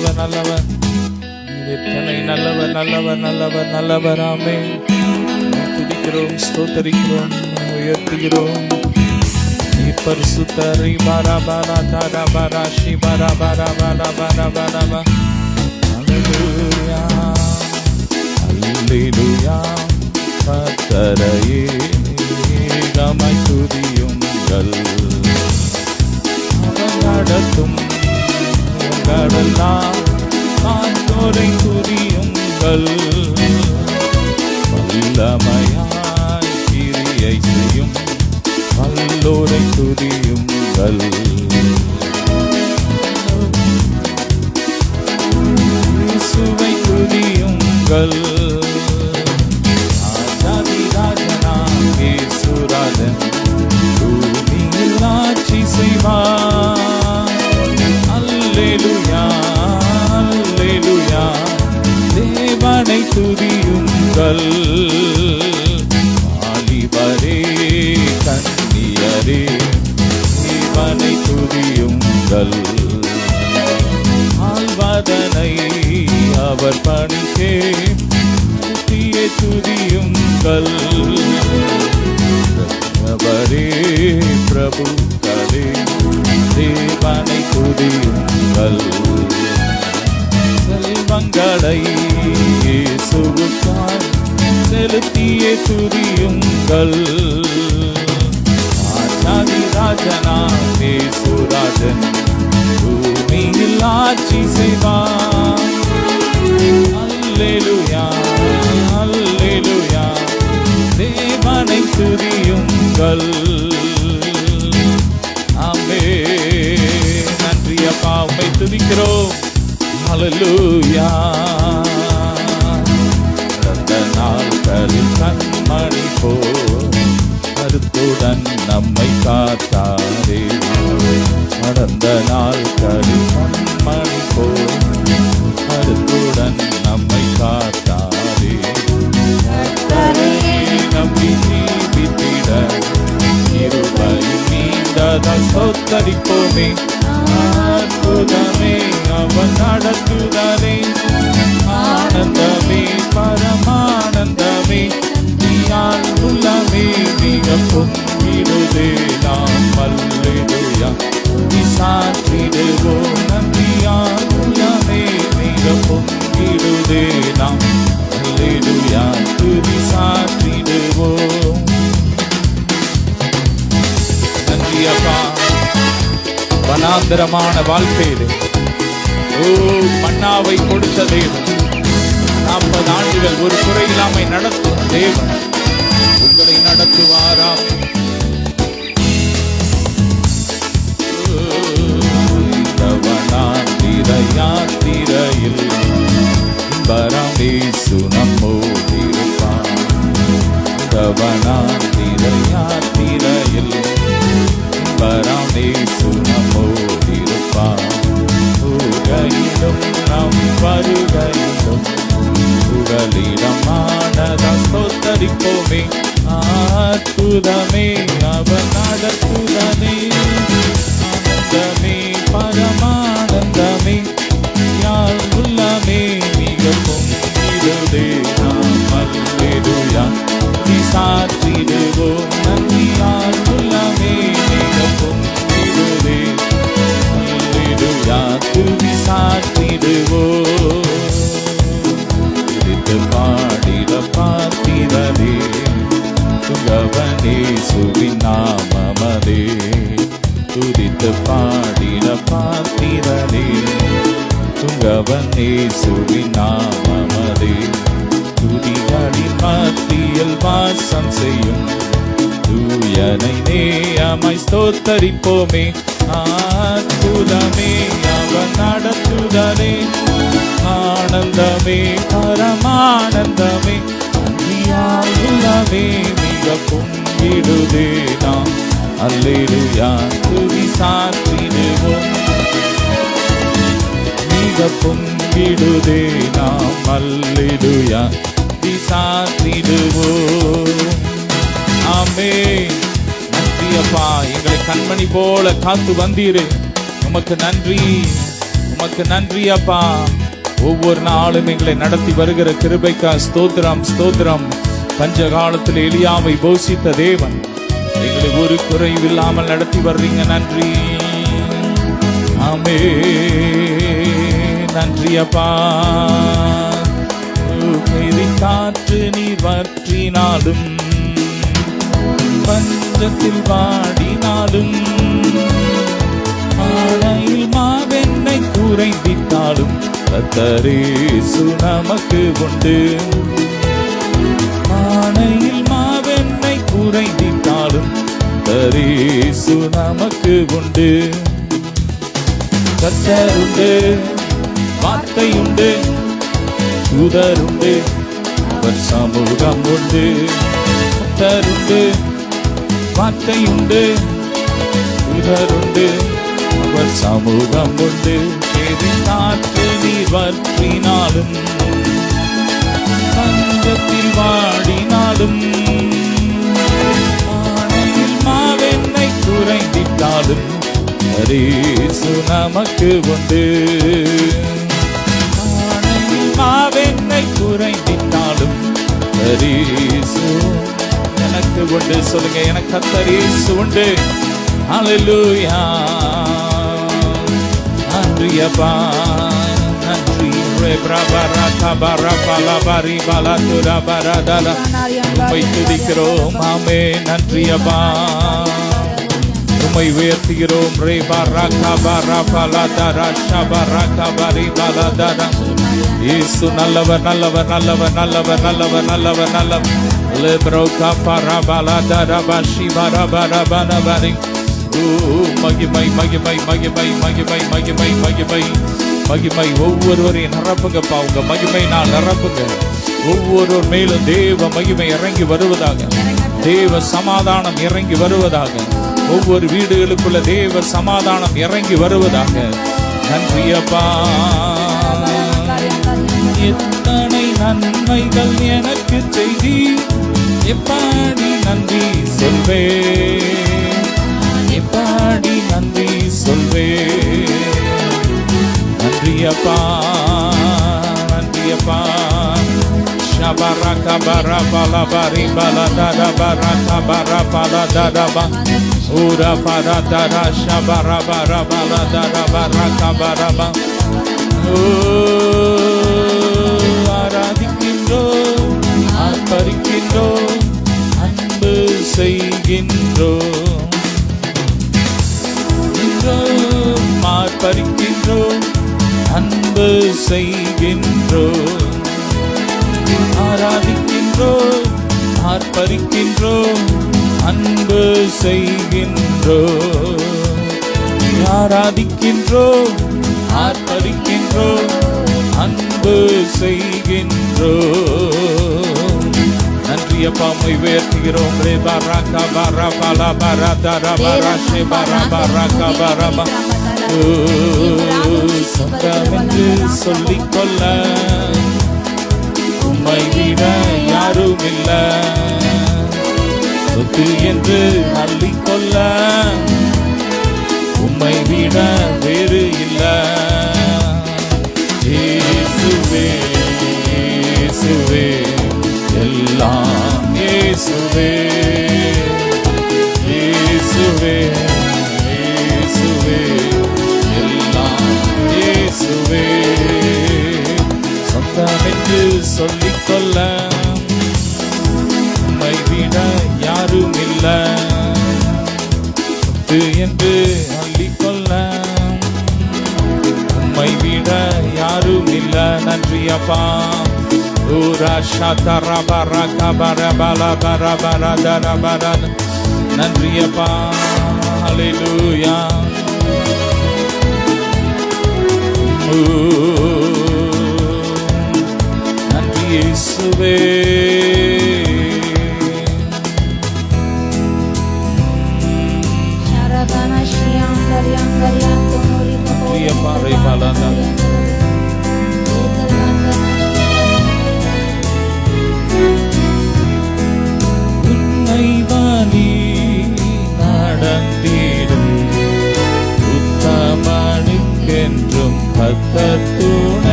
நல்லவர். எத்தனை நல்லவர் நல்லவர் நல்லவர் நல்லவர். ஆமென். துதிக்கிறோம், ஸ்தோத்தரிக்கிறோம், உயர்த்துகிறோம். நீ பரிசுத்தரை பரபர தரபர சிபர பரபர பரபர. அல்லேலூயா அல்லேலூயா. கர்த்தரையே கமாய் துதியுங்கள். அவர் நடத்தும் கடலாம் காத்தோரை துதியுங்கள். வல்லமையாய் கிரியை செய்யும் வல்லோரை துதியுங்கள். இயேசுவை துதியுங்கள். ராஜாதி ராஜனாம் இயேசுராஜன் பூமியில் ஆட்சி செய்வார். அல்லேலூயா அல்லேலூயா. தேவனை துதியுங்கள். வாலிபரே கன்னியரே தேவனை துதியுங்கள். ஆழ்வாதனை அவர் பணிக்கே துதியே துதியுங்கள். அவரே பிரபுக்களே தேவனை துதியுங்கள். செல்வங்களை இயேசுவுக்காய் செலுத்தியே துதியுங்கள். ராஜாதி ராஜனாம் இயேசுராஜன் பூமியில் ஆட்சி செய்வார். அல்லேலூயா அல்லேலூயா. தேவனை துதியுங்கள். ஆமென். நன்றி அப்பா, உம்மை துதிக்கிறோம். அல்லேலூயா. கடந்த நாட்களில் கண்மணி போல் கருத்துடன் நம்மை காத்தாரே. கடந்த நாட்களில் கண்மணி போல் கருத்துடன் நம்மை காத்தாரே. நம்பி ஜீவித்திட இருபை நீண்டதால் ஸ்தோத்தரிப்போமே. அற்புதமே அவன் நடத்துதலே. ஆனந்தமே பரமானந்தமே. நீயால் உள்ளமே மிக பொங்கிடுதே. நாம் அல்லேலூயா சாற்றிடுவோம். நன்றியால் உள்ளமே மிக பொங்கிடுதே. நாம் அல்லேலூயா துதி சாற்றிடுவோம். நன்றி அப்பா. வனாந்தரமான வாழ்க்கையிலே மன்னாவை கொடுத்த தேவன், 40 ஆண்டுகள் ஒரு குறையில்லாமை நடத்தும் தேவன் உங்களை நடத்துவாராம். யாத்திரையில் பரமேசு நம்மோடிருப்பான். யாத்திரையில் பரமேசு நம்மோடிருப்பான். புகையிலும் நம் வருகையிலும் புகலிடமானதா ஸ்தோத்தரிப்போமே. அற்புதமே அவன் நடத்துதனே. ஆனந்தமே பரமானந்தமே. யார் உள்ளமே மிக பொங்கிடுதே. நாம் அல்லேலூயா சாற்றிடுவோம். நன்றியால் உள்ளமே மிக பொங்கிடுதே. அல்லேலூயா துதி சாற்றிடுவோம். துதித்து பாடிட பார்த்திரதே. துகவனேசுவின் நாமமதே. துதித்து பாடிட பார்த்திரதே. துங்கவனேசுவின் நாமமதே. துதிகளின் மத்தியில் வாசம் செய்யும் தூயனை நேயமாய் ஸ்தோத்தரிப்போமே. அற்புதமே அவன் நடத்துதலே. ஆனந்தமே பரமானந்தமே. அன்பியால் உள்ளமே மிக பொங்கிடுதே. நாம் அல்லேலூயா துதி சாற்றிடுவோம். மிக பொங்கிடுதே. நாம் அல்லேலூயா துதி சாற்றிடுவோம். ஆமென். நன்றி அப்பா, எங்களை கண்மணி போல காத்து வந்தீரே. உமக்கு நன்றி. உமக்கு நன்றி அப்பா. ஒவ்வொரு நாளும் எங்களை நடத்தி வருகிற கிருபைக்கா ஸ்தோத்திரம் ஸ்தோத்திரம். பஞ்ச காலத்தில் எலியாவை போஷித்த தேவன் எங்களை ஒரு குறைவில்லாமல் நடத்தி வர்றீங்க. நன்றி. ஆமே நன்றி அப்பா. காற்று நீர் வற்றினாலும் பஞ்சத்தில் வாடினாலும் ஆனையில் மாவெண்ணை குறைந்திட்டாலும் கர்த்தரேசு நமக்கு உண்டு. ஆனையில் மாவெண்ணை குறைந்திட்டாலும் கர்த்தரேசு நமக்கு உண்டு. கர்த்தருண்டு, வார்த்தை உண்டு, தூதருண்டு, அவர் சமூகம் உண்டு. கர்த்தருண்டு, வார்த்தை உண்டு, தூதருண்டு, அவர் சமூகம் உண்டு. காற்று நீர் வற்றினாலும் பஞ்சத்தில் வாடினாலும் ஆனையில் மாவெண்ணை குறைந்திட்டாலும் கர்த்தரேசு நமக்கு உண்டு. ஆனையில் மாவெண்ணை குறைந்திட்டாலும் கர்த்தரேசு எனக்கு உண்டு. சொல்லுங்க, எனக்கு கர்த்தரேசு உண்டு. ஹல்லேலூயா. நன்றி அப்பா, நன்றி. உம்மை துதிக்கிறோம். ஆமே நன்றி அப்பா. உம்மை உயர்த்துகிறோம். இயேசு நல்லவர் நல்லவர் நல்லவர் நல்லவர் நல்லவர் நல்லவர் நல்லவர். மகிமை மகிமை மகிமை மகிமை மகிமை மகிமை மகிமை. ஒவ்வொருவரையும் நிரப்புங்கப்பா, உங்க மகிமை நான் நிரப்புங்க. ஒவ்வொரு மேலும் தேவ மகிமை இறங்கி வருவதாக, தேவ சமாதானம் இறங்கி வருவதாக, ஒவ்வொரு வீடுகளுக்குள்ள தேவ சமாதானம் இறங்கி வருவதாக. நன்றி அப்பா. எத்தனை நன்மைகள் எனக்கு செய்தி, எப்பாடி நன்றி சொல்வே, எப்பாடி நன்றி சொல்வே. நன்றி அப்பா, நன்றி அப்பா. ஷபரக பரபல பரி பலதர பரக பரபல தரப ஊர பரதர ஷபர பரபல தர பரக பரப. ஆராதிக்கின்றோம், ஆர்ப்பரிக்கின்றோம், அன்பு செய்கின்றோம், ஆர்ப்பரிக்கின்றோம், அன்பு செய்கின்றோம். ஆராதிக்கின்றோம், ஆர்ப்பரிக்கின்றோம், அன்பு செய்கின்றோம். ஆராதிக்கின்றோம், ஆர்ப்பரிக்கின்றோம், அன்பு செய்கின்றோம். நன்றி அப்பா, உம்மை உயர்த்துகிறோம். சொந்தம் என்று சொல்லிக்கொள்ள உம்மை விட யாரும் இல்ல. சொத்து என்று அள்ளிக்கொள்ள உம்மை விட வேறு இல்ல. இயேசுவே இயேசுவே எல்லாம் இயேசுவே, இயேசுவே இயேசுவே எல்லாம் இயேசுவே. சொந்தம் என்று சொல்லிக்கொள்ள உம்மை விட யாரும் இல்ல. சொத்து என்று அள்ளிக்கொள்ள உம்மை விட யாரும் இல்ல. நன்றி அப்பா. நன்றி அப்பா. ஹல்லேலூயா. நன்றி இயேசுவே. நன்றி அப்பா. உன்னை வழி நடந்திடும் உத்தமனுக்கென்றும்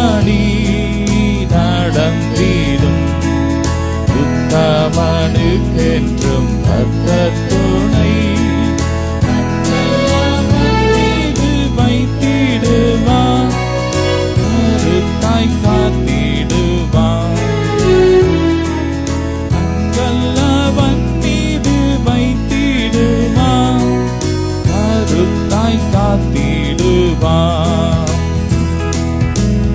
வழி நடந்திடும் உத்தமனுக்கென்றும் கர்த்தர் துணை. வைத்திடுவான் கருத்தாய் காத்திடுவான். அங்கல்லவன் மீது வைத்திடுவான் கருத்தாய் காத்திடுவான்.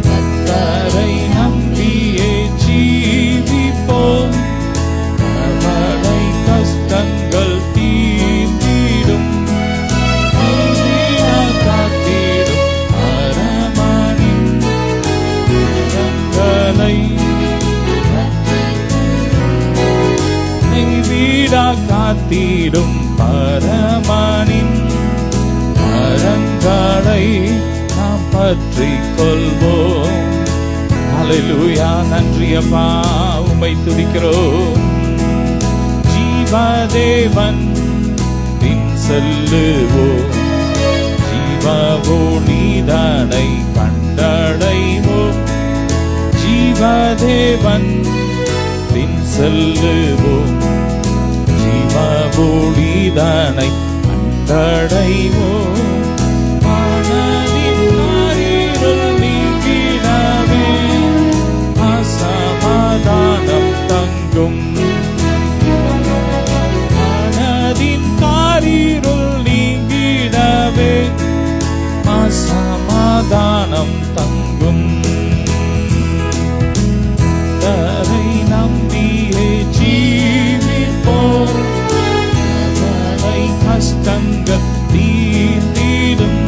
கர்த்தரை நம்பியே ஜீவிப்போம் கவலை கஷ்டங்கள் தீர்ந்திடும். காத்திடும் அரமணின் கரங்களை வீடா காத்திடும் பரமனின் கரங்களை நாம் பற்றிக் கொள்வோம். ஹல்லேலூயா. நன்றி அப்பா, உம்மை துதிக்கிறோம். ஜீவதேவன் பின் செல்லுவோம் ஜீவஒளிதனை கண்டடைவோம். ஜீவதேவன் பின் செல்லுவோம் ஜீவஒளிதனை கண்டடைவோம். மனதின் அறிருள் நீங்கிடவே அசமாதானம் தங்கும். மனதின் காரிருள் நீங்கிடவே அசமாதானம் தங்கும். கர்த்தரை நம்பியே ஜீவிப்போம் கவலை கஷ்டங்கள் தீர்ந்திடும்.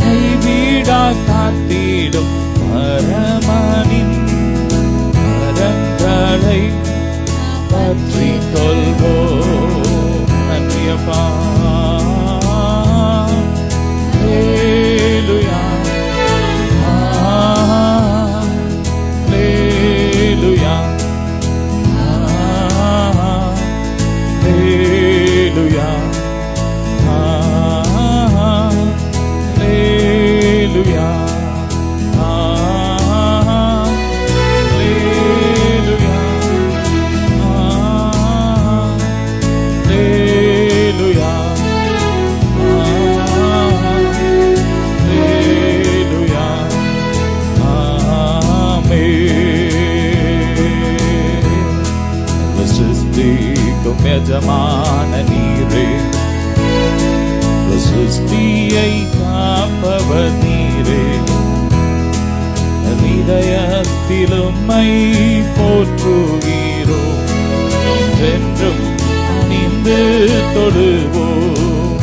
கைவிடா காத்திடும் பரமனின் கரங்களை பற்றிக் கொள்வோம். நன்றி அப்பா. ஹல்லேலூயா. ஹல்லேலூயா. ஹல்லேலூயா. ஹல்லேலூயா. எஜமான நீரே சிருஷ்டியை காப்பவர் நீரே. இதயத்திலும்மை போற்றுகிறோம் என்றென்றும் நின்று தொடுவோம்.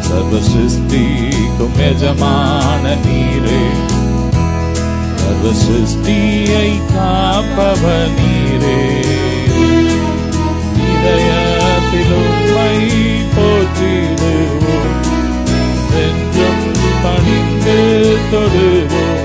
சர்வ சிருஷ்டிக்கும் எஜமான நீரே சர்வ சிருஷ்டியை காப்பவர் நீரே. இதயத்திலும்மை போற்றிடுவோம் என்றும் பணிந்து தொடுவோம்.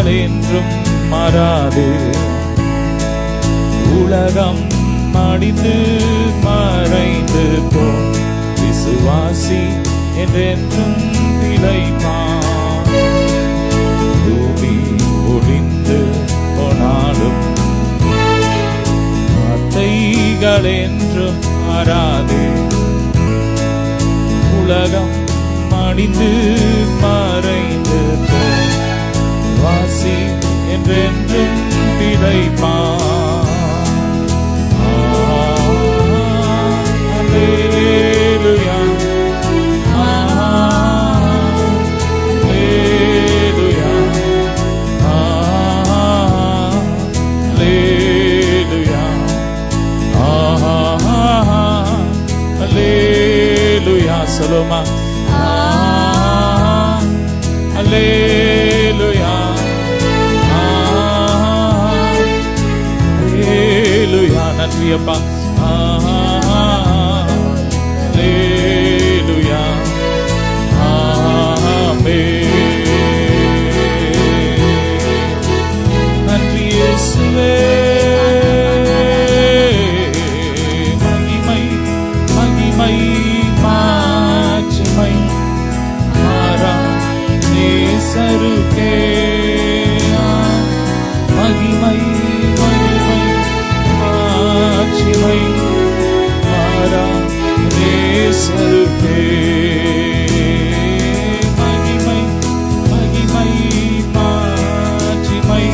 என்றும் மாறாது உலகம் மடிந்து மறைந்து போம். விசுவாசி என்றென்றும் திளைப்பான். பூமி ஒளிந்து போனாலும் வார்த்தைகள் என்றும் மாறாது. உலகம் மடிந்து மறைந்து போம். வாசி என்றென்றும் திளைப்பான். ஹல்லேலூயா. சொல்லுமா? அல்லேலூயா, அல்லேலூயா. நன்றி அப்பா. அல்லேலூயா, ஆமென். நன்றி இயேசுவே. மகிமை மகிமை மாட்சிமை நேசருக்கே. மகிமை மகிமை மாட்சிமை நேசருக்கே. மகிமை மகிமை மாட்சிமை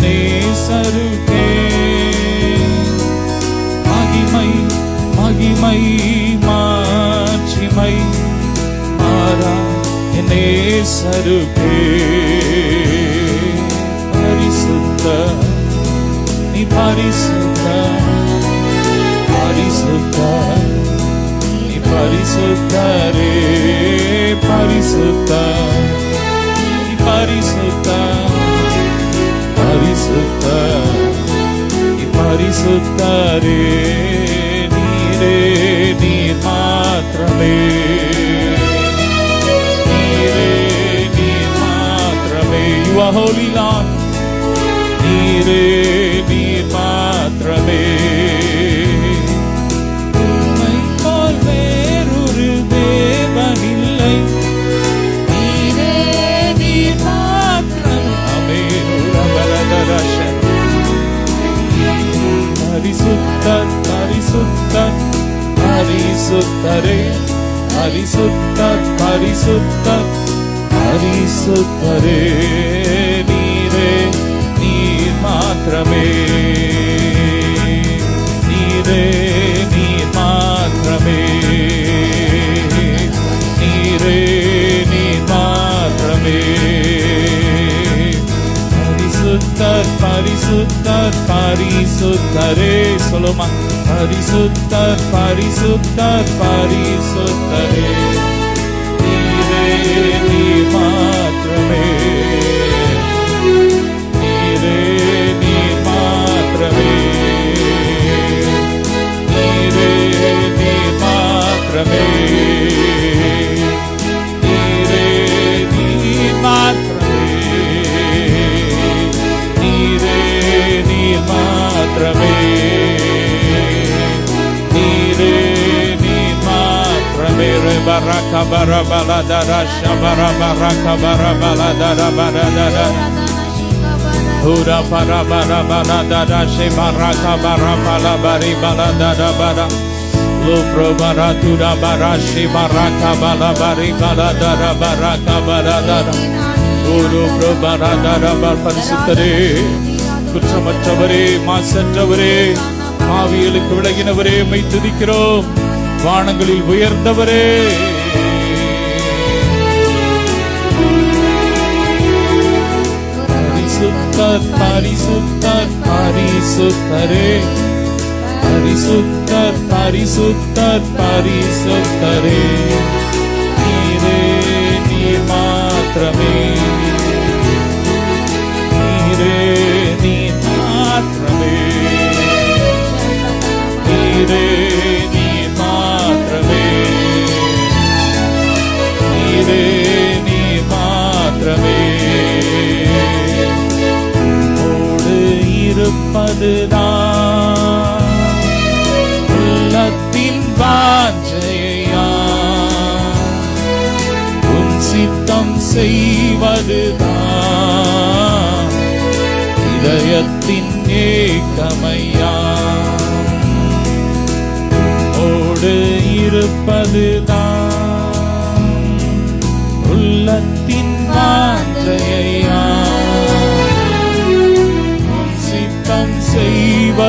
நேசருக்கே. மகிமை மகிமை மாட்சிமை நேசருக்கே. பரிசுத்த நீ பரிசுத்த, பரிசுத்த நீ பரிசுத்தரே. பரிசுத்த நீ பரிசுத்த, பரிசுத்த நீ பரிசுத்தரே. நீரே நீர் மாத்திரமே, You are holy Lord. நீரே நீர் மாத்திரமே. உம்மை போல் வேறொரு தேவனில்லை. நீரே நீர் மாத்திரமே. பரிசுத்தர் பரிசுத்தர் பரிசுத்தரே. பரிசுத்தர் பரிசுத்தர் பரிசுத்தரே. நீரே நீர் மாத்திரமே. நீரே நீர் மாத்திரமே. நீரே நீர் மாத்திரமே. பரிசுத்தர் பரிசுத்தர் பரிசுத்தரே. சொல்லுமா? பரிசுத்தர் பரிசுத்தர் பரிசுத்தரே. நீர் மாத்திரமே. நீரே நீர் மாத்திரமே. நீரே நீர் மாத்திரமே. நீரே நீர் மாத்திரமே. நீரே நீர் மாத்திரமே. நீரே நீர் மாத்திரமே. Baraka barabala dara shabara baraka barabala dara barada. Ura barabala bala dara she baraka barabala bari bala dara bara. Lupro baratura bara she baraka bala bari bala dara baraka barada. Uru pro barada bar பரிசுத்தரே, குற்றமற்றவரே, மாசற்றவரே, ஆவிகளுக்கு விலகினவரே, my துதிக்கிறோம். வானங்களில் உயர்ந்தவரே. பரிசுத்தர் பரிசுத்தர் பரிசுத்தரே. பரிசுத்தர் பரிசுத்தர் பரிசுத்தரே. நீரே நீர் மாத்திரமே. நீரே நீர் மாத்திரமே. நீரே நீர் மாத்திரமே. நீரே நீர் மாத்திரமே. ஓடு இருப்பதுதான் உள்ளத்தின் வாஞ்சையா. உன் சித்தம் செய்வதுதான் இதயத்தின் ஏக்கமையா. ஓடு இருப்பதுதான் உள்ளத்தின் வாஞ்சையா. சித்தம் செய்வதுதான்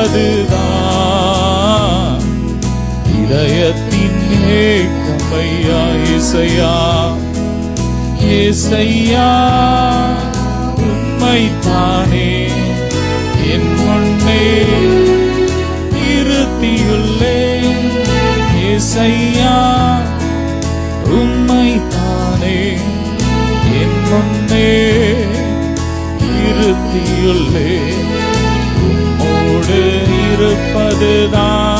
இதயத்தின் ஏக்கமையா. இசையா இசையா உம்மைத்தானே என் முன்னே இருத்தியுள்ளேன். ஏசையா உம்மைத்தானே என் முன்னே இருத்தியுள்ளே, உம்மோடு இருப்பதுதான்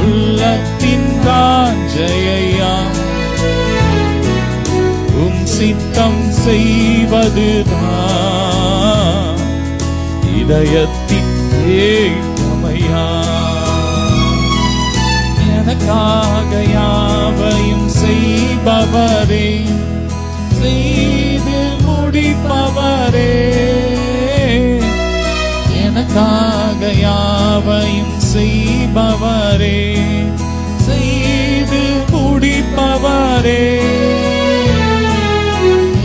உள்ளத்தின் வாஞ்சையா, உம் சித்தம் செய்வதுதான் இதயத்தின் ஏக்கமையா. எனக்காக யாவையும் செய்பவரே, செய்து முடிப்பவரே, எனக்காக யாவையும் செய்பவரே, செய்து முடிப்பவரே.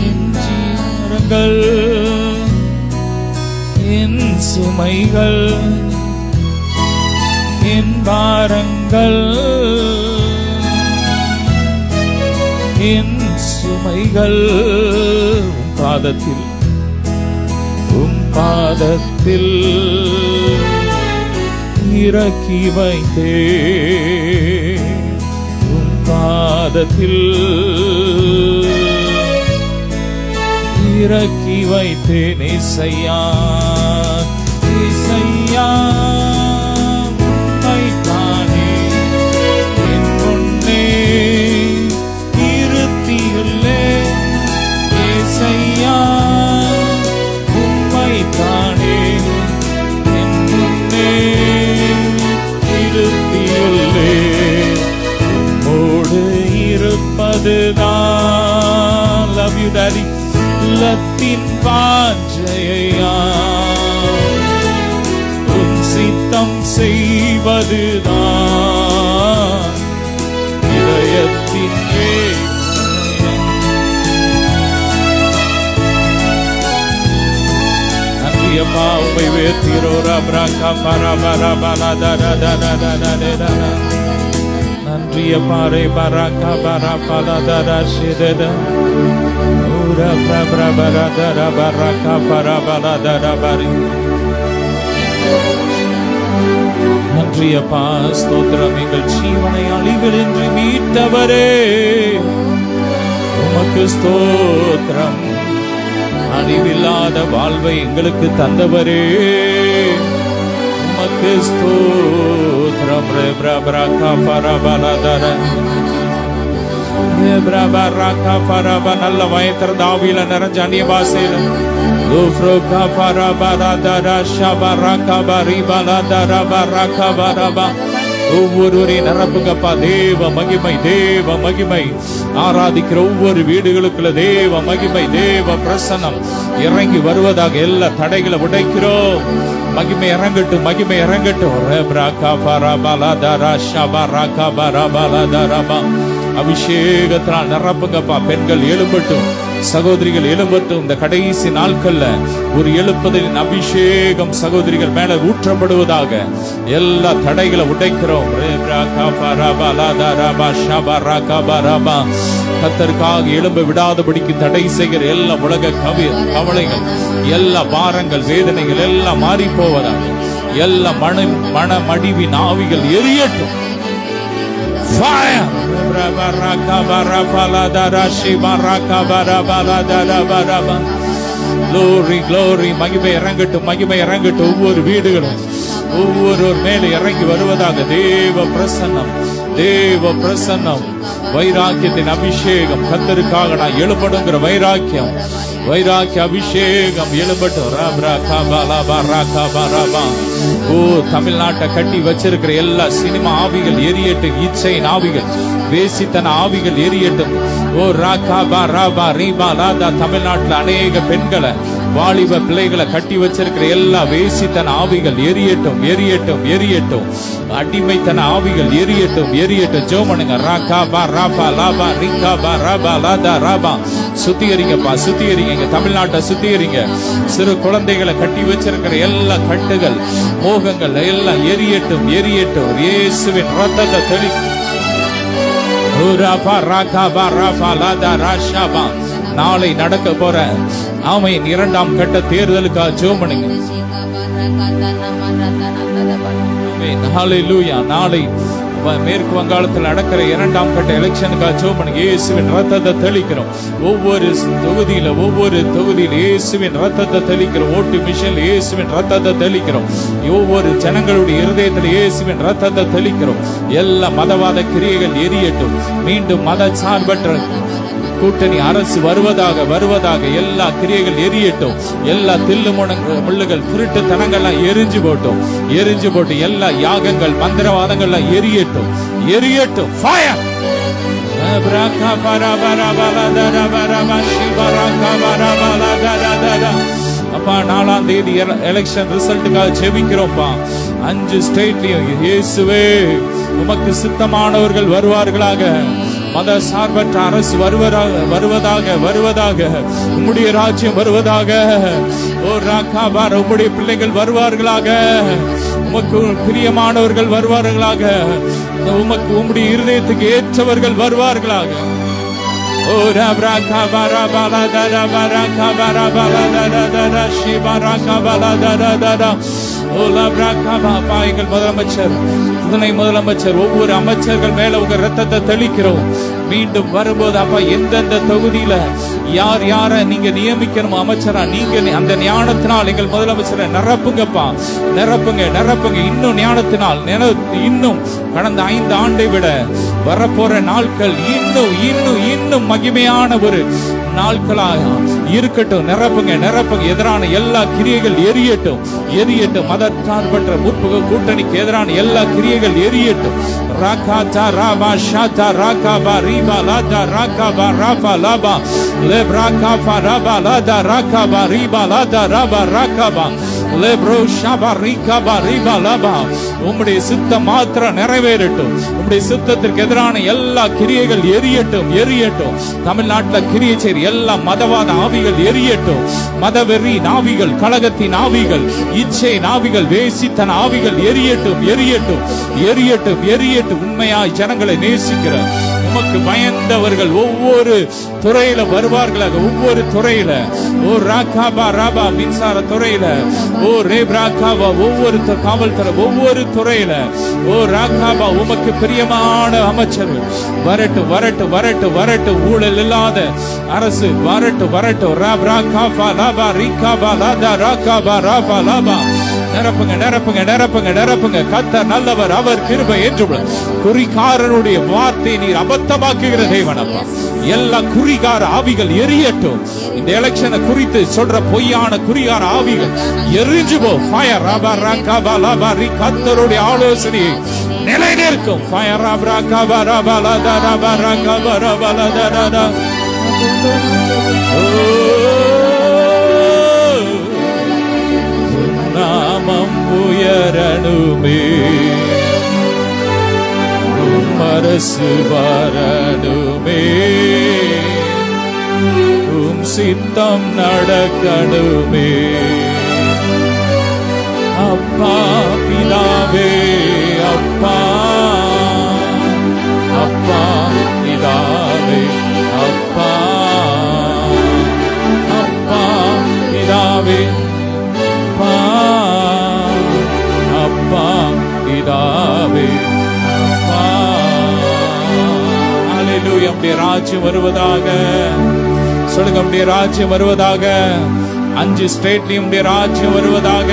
என் ஜீவங்கள், என் சுமைகள், என் பாரங்கள், என் சுமைகள் உம் பாதத்தில், உம் பாதத்தில் இறக்கி வைத்தே, உம் பாதத்தில் இறக்கி வைத்தேன். ஏசையா ஏசையா உம்மைத்தானே என் முன்னே இருத்தியுள்ளே, ஏசையா உம்மைத்தானே என் முன்னே இருத்தியுள்ளே, உம்மோடு இருப்பதுதான். Love you daddy. உள்ளத்தின் வாஞ்சையா, உம் சித்தம் செய்வதுதான் இதயத்தின் ஏக்கம். நன்றி அப்பா, உம்மை உயர்த்துகிறோம். ரப்ரகா பரபரபலதரதரதரதரதர. நன்றி அப்பா. ரே பரகா பரபலதரஷிதத. நன்றி அப்பா, ஸ்தோத்திரம். எங்கள் ஜீவனை அழிவில் என்று மீட்டவரே, உமக்கு ஸ்தோத்திரம். அழிவில்லாத வாழ்வை எங்களுக்கு தந்தவரே, உமக்கு ஸ்தோத்திரம். நல்ல வயத்திறந்த ஆவியில நிறைஞ்ச அந்நிய பாஷையில ஒவ்வொருவரையும் நிரப்புங்கப்பா. தேவ மகிமை, தேவ மகிமை. ஆராதிக்கிற ஒவ்வொரு வீடுகளுக்குள்ள தேவ மகிமை, தேவ பிரசன்னம் இறங்கி வருவதாக எல்லா தடைகளை உடைக்கிறோம். மகிமை இறங்கட்டும், மகிமை இறங்கட்டும். அபிஷேகத்தினால் நிரப்புங்கப்பா. பெண்கள் எழும்பட்டும், சகோதரிகள் எழும்பட்டும். இந்த கடைசி நாட்கள்ல ஒரு எழுப்புதலின் அபிஷேகம் சகோதரிகள் மேல ஊற்றப்படுவதாக. எல்லா தடைகளை உடைக்கிறோம். கர்த்தருக்காக எழும்ப விடாதபடிக்கு தடை செய்கிற எல்லா உலக கவலைகள், எல்லா பாரங்கள், வேதனைகள் எல்லாம் மாறி போவதாக. எல்லா மன மடிவின் ஆவிகள் எரியட்டும். Fire! Glory, glory. மகிமை இறங்கட்டும், மகிமை இறங்கட்டும். ஒவ்வொரு வீடுகளும் ஒவ்வொருவர் மேலே இறங்கி வருவதாக. தேவ பிரசன்னம், தேவ பிரசன்னம். வைராக்கியத்தின் அபிஷேகம். கர்த்தருக்காக நான் எழுபடுங்கிற வைராக்கியம், வைராக்கிய அபிஷேகம் எழுபட்டும். ஓ, தமிழ்நாட்டை கட்டி வச்சிருக்கிற எல்லா சினிமா ஆவிகள் எரியட்டும். இச்சையின் ஆவிகள், வேசித்தன ஆவிகள் எரியட்டும். ஓ ராகா ராபா ரீபா லாதா. தமிழ்நாட்டில் அநேக பெண்களை, வாலிப பிள்ளைகளை கட்டி வச்சிருக்கிற எல்லா வேசித்தன ஆவிகள் எரியட்டும், எரியட்டும், எரியட்டும். அடிமைத்தன ஆவிகள் எரியட்டும், எரியட்டும். ஜோமனுங்க. ராகா பா ராபா லாபா ரிகா பா ராபா லாதா ராபா. சுத்திகரிங்கப்பா, சுத்திகரிங்க. தமிழ்நாட்டை சுத்திகரிங்க. சிறு குழந்தைகளை கட்டி வச்சிருக்கிற எல்லா கட்டுகள், மோகங்கள் எல்லாம் எரியட்டும், எரியட்டும். இயேசுவின் ரத்தத்தை தெளி. நாளை நடக்க போற ஆமையின் 2ஆம் கட்ட தேர்தலுக்காக ஜெபம் பண்ணுங்க. ஹல்லேலூயா. நாளை மேற்கு வங்காளத்தில் நடக்கிற 2ஆம் கட்ட எலெக்ஷனுக்காக ஜெபம் பண்ணுங்க. இயேசுவின் ரத்தத்தை தெளிக்கிறோம். ஒவ்வொரு தொகுதியில் இயேசுவின் ரத்தத்தை தெளிக்கிறோம். ஓட்டு மிஷினில் இயேசுவின் ரத்தத்தை தெளிக்கிறோம். ஒவ்வொரு ஜனங்களுடைய இருதயத்தில் இயேசுவின் ரத்தத்தை தெளிக்கிறோம். எல்லா மதவாத கிரியைகள் எரியட்டும். மீண்டும் மத சார்பற்ற கூட்டணி அரசு வருவதாக எல்லா கிரியைகள் எரியட்டும். எல்லா தில்லு முள்ளுகள் திருட்டுத்தனங்கள்லாம் எரிஞ்சு போட்டு எல்லா யாகங்கள் மந்திரவாதங்கள்லாம் எரியட்டும். ஃபயர்! அப்பா 4ஆம் தேதி எலெக்ஷன் ரிசல்ட்டுக்காக ஜெபிக்கிறோம்ப்பா. 5 ஸ்டேட்லயும் இயேசுவே உமக்கு சித்தமானவர்கள் வருவார்களாக. மத சார்பற்ற அரசு வருவதாக உம்முடைய ராஜ்யம் வருவதாக. ஓ ராகாபார், உம்முடைய பிள்ளைகள் வருவார்களாக. உமக்கு பிரியமானவர்கள் வருவார்களாக. உமக்கு உம்முடைய இருதயத்துக்கு ஏற்றவர்கள் வருவார்களாக. ஓ ராகாபாரா பாலா தரா பாரா காபாரா பாலா தரா தரா ஷிபாரா காபாலா தரா தரா. ஓ லாப்ராகாபா, எங்கள் முதலமைச்சர், துணை முதலமைச்சர், ஒவ்வொரு அமைச்சர்கள் மேல உங்க ரத்தத்தை தெளிக்கிறோம். மீண்டும் வரும்போது அப்பா எந்தெந்த தொகுதியில யார நீங்க நியமிக்கணும் அமைச்சரா, நீங்க அந்த ஞானத்தினால் எங்கள் முதலமைச்சரை நிரப்புங்கப்பா. நிரப்புங்க. இன்னும் ஞானத்தினால் இன்னும் கடந்த 5 ஆண்டை விட வரப்போற நாட்கள் இன்னும் மகிமையான ஒரு நாட்களாக இருக்கட்டும். நிரப்புங்க. எதிரான எல்லா கிரியைகள் எரியட்டும். மத சார்பற்ற முற்புக கூட்டணிக்கு எதிரான எல்லா கிரியைகள் எரியட்டும். ராகாதா ராபா ஷாதா ராகாபா ரீபா லாதா ராகாபா ராபா லாபா லெப்ராகாபா ராபா லாதா ராகாபா ரீபா லாதா ராபா ராகாபா லெப்ரோ ஷாபா ரீகாபா ரீபா லாபா. உம்முடைய சித்தம் மாத்திரம் நிறைவேறட்டும். உம்முடைய சித்தத்திற்கு எதிரான எல்லா கிரியைகள் எரியட்டும். தமிழ்நாட்டில் கிரியை செய்ய எல்லா மதவாத ஆவிகள் எரியட்டும். மதவெறி நாவிகள், கலகத்தின் ஆவிகள், இச்சை நாவிகள், வேசித்தன ஆவிகள் எரியட்டும். உண்மையாய் ஜனங்களை நேசிக்கிற உமக்கு பயந்தவர்கள் ஒவ்வொரு துறையில வருவார்களாக. ஒவ்வொரு துறையில ஓ ராகாபா ராபா மின்சார துறையில, ஓ ரேப்ராகாபா ஒவ்வொரு காவல்துறை, ஒவ்வொரு துறையில ஓ ராகாபா உமக்கு பிரியமான அமைச்சர்கள் வரட்டும். ஊழல் இல்லாத அரசு வரட்டும். ராப்ராகாபா லாபா ரீகாபா லாதா ராகாபா ராபா லாபா. நிரப்புங்க. கர்த்தர் நல்லவர், அவர் கிருபை என்றும். குறிகாரனுடைய வார்த்தை நீர் அபத்தமாக்குகிற தேவன் அப்பா. எல்லா குறிகார ஆவிகள் எரியட்டும். இந்த எலெக்ஷனை குறித்து சொல்ற பொய்யான குறிகார ஆவிகள் எரிஞ்சு போ. ஃபயர் ராபா ராகாபா லாபா ரீ. கர்த்தருடைய ஆலோசனையை நிலைநிற்கும். ஃபயர் ராபா ராகாபா ராபா லாதா ராபா ராகாபா ராபா லாதா ராதா. நாமம் உயரணுமே, அரசு வரணுமே, உம் சித்தம் நடக்கணுமே. அப்பா பிதாவே, அப்பா பிதாவே, அப்பா பிதாவே, அப்பா பிதாவே, அப்பா. ஹல்லேலூயா. உம்முடைய ராஜ்யம் வருவதாக. சொல்லுங்க, உம்முடைய ராஜ்யம் வருவதாக. 5 ஸ்டேட்லயும் உம்முடைய ராஜ்யம் வருவதாக.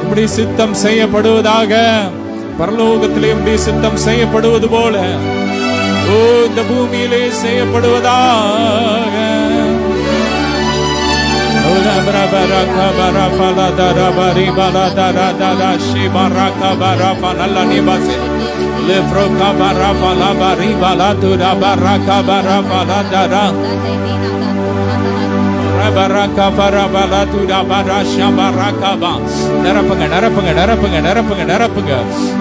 உம்முடைய சித்தம் செய்யப்படுவதாக. பரலோகத்திலே உம்முடைய சித்தம் செய்யப்படுவது போல ஓ இந்த பூமியிலே செய்யப்படுவதாக. நிரப்புங்க.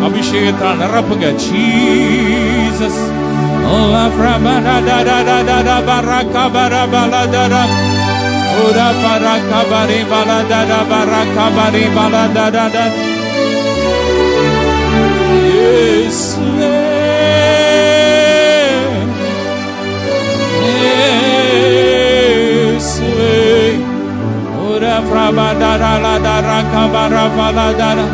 அபிஷேகத்தால் நிரப்புங்க. Jesus. Ora para kabari baladara bara kabari baladara. Yesue, ora prabadara la dara kabara baladara.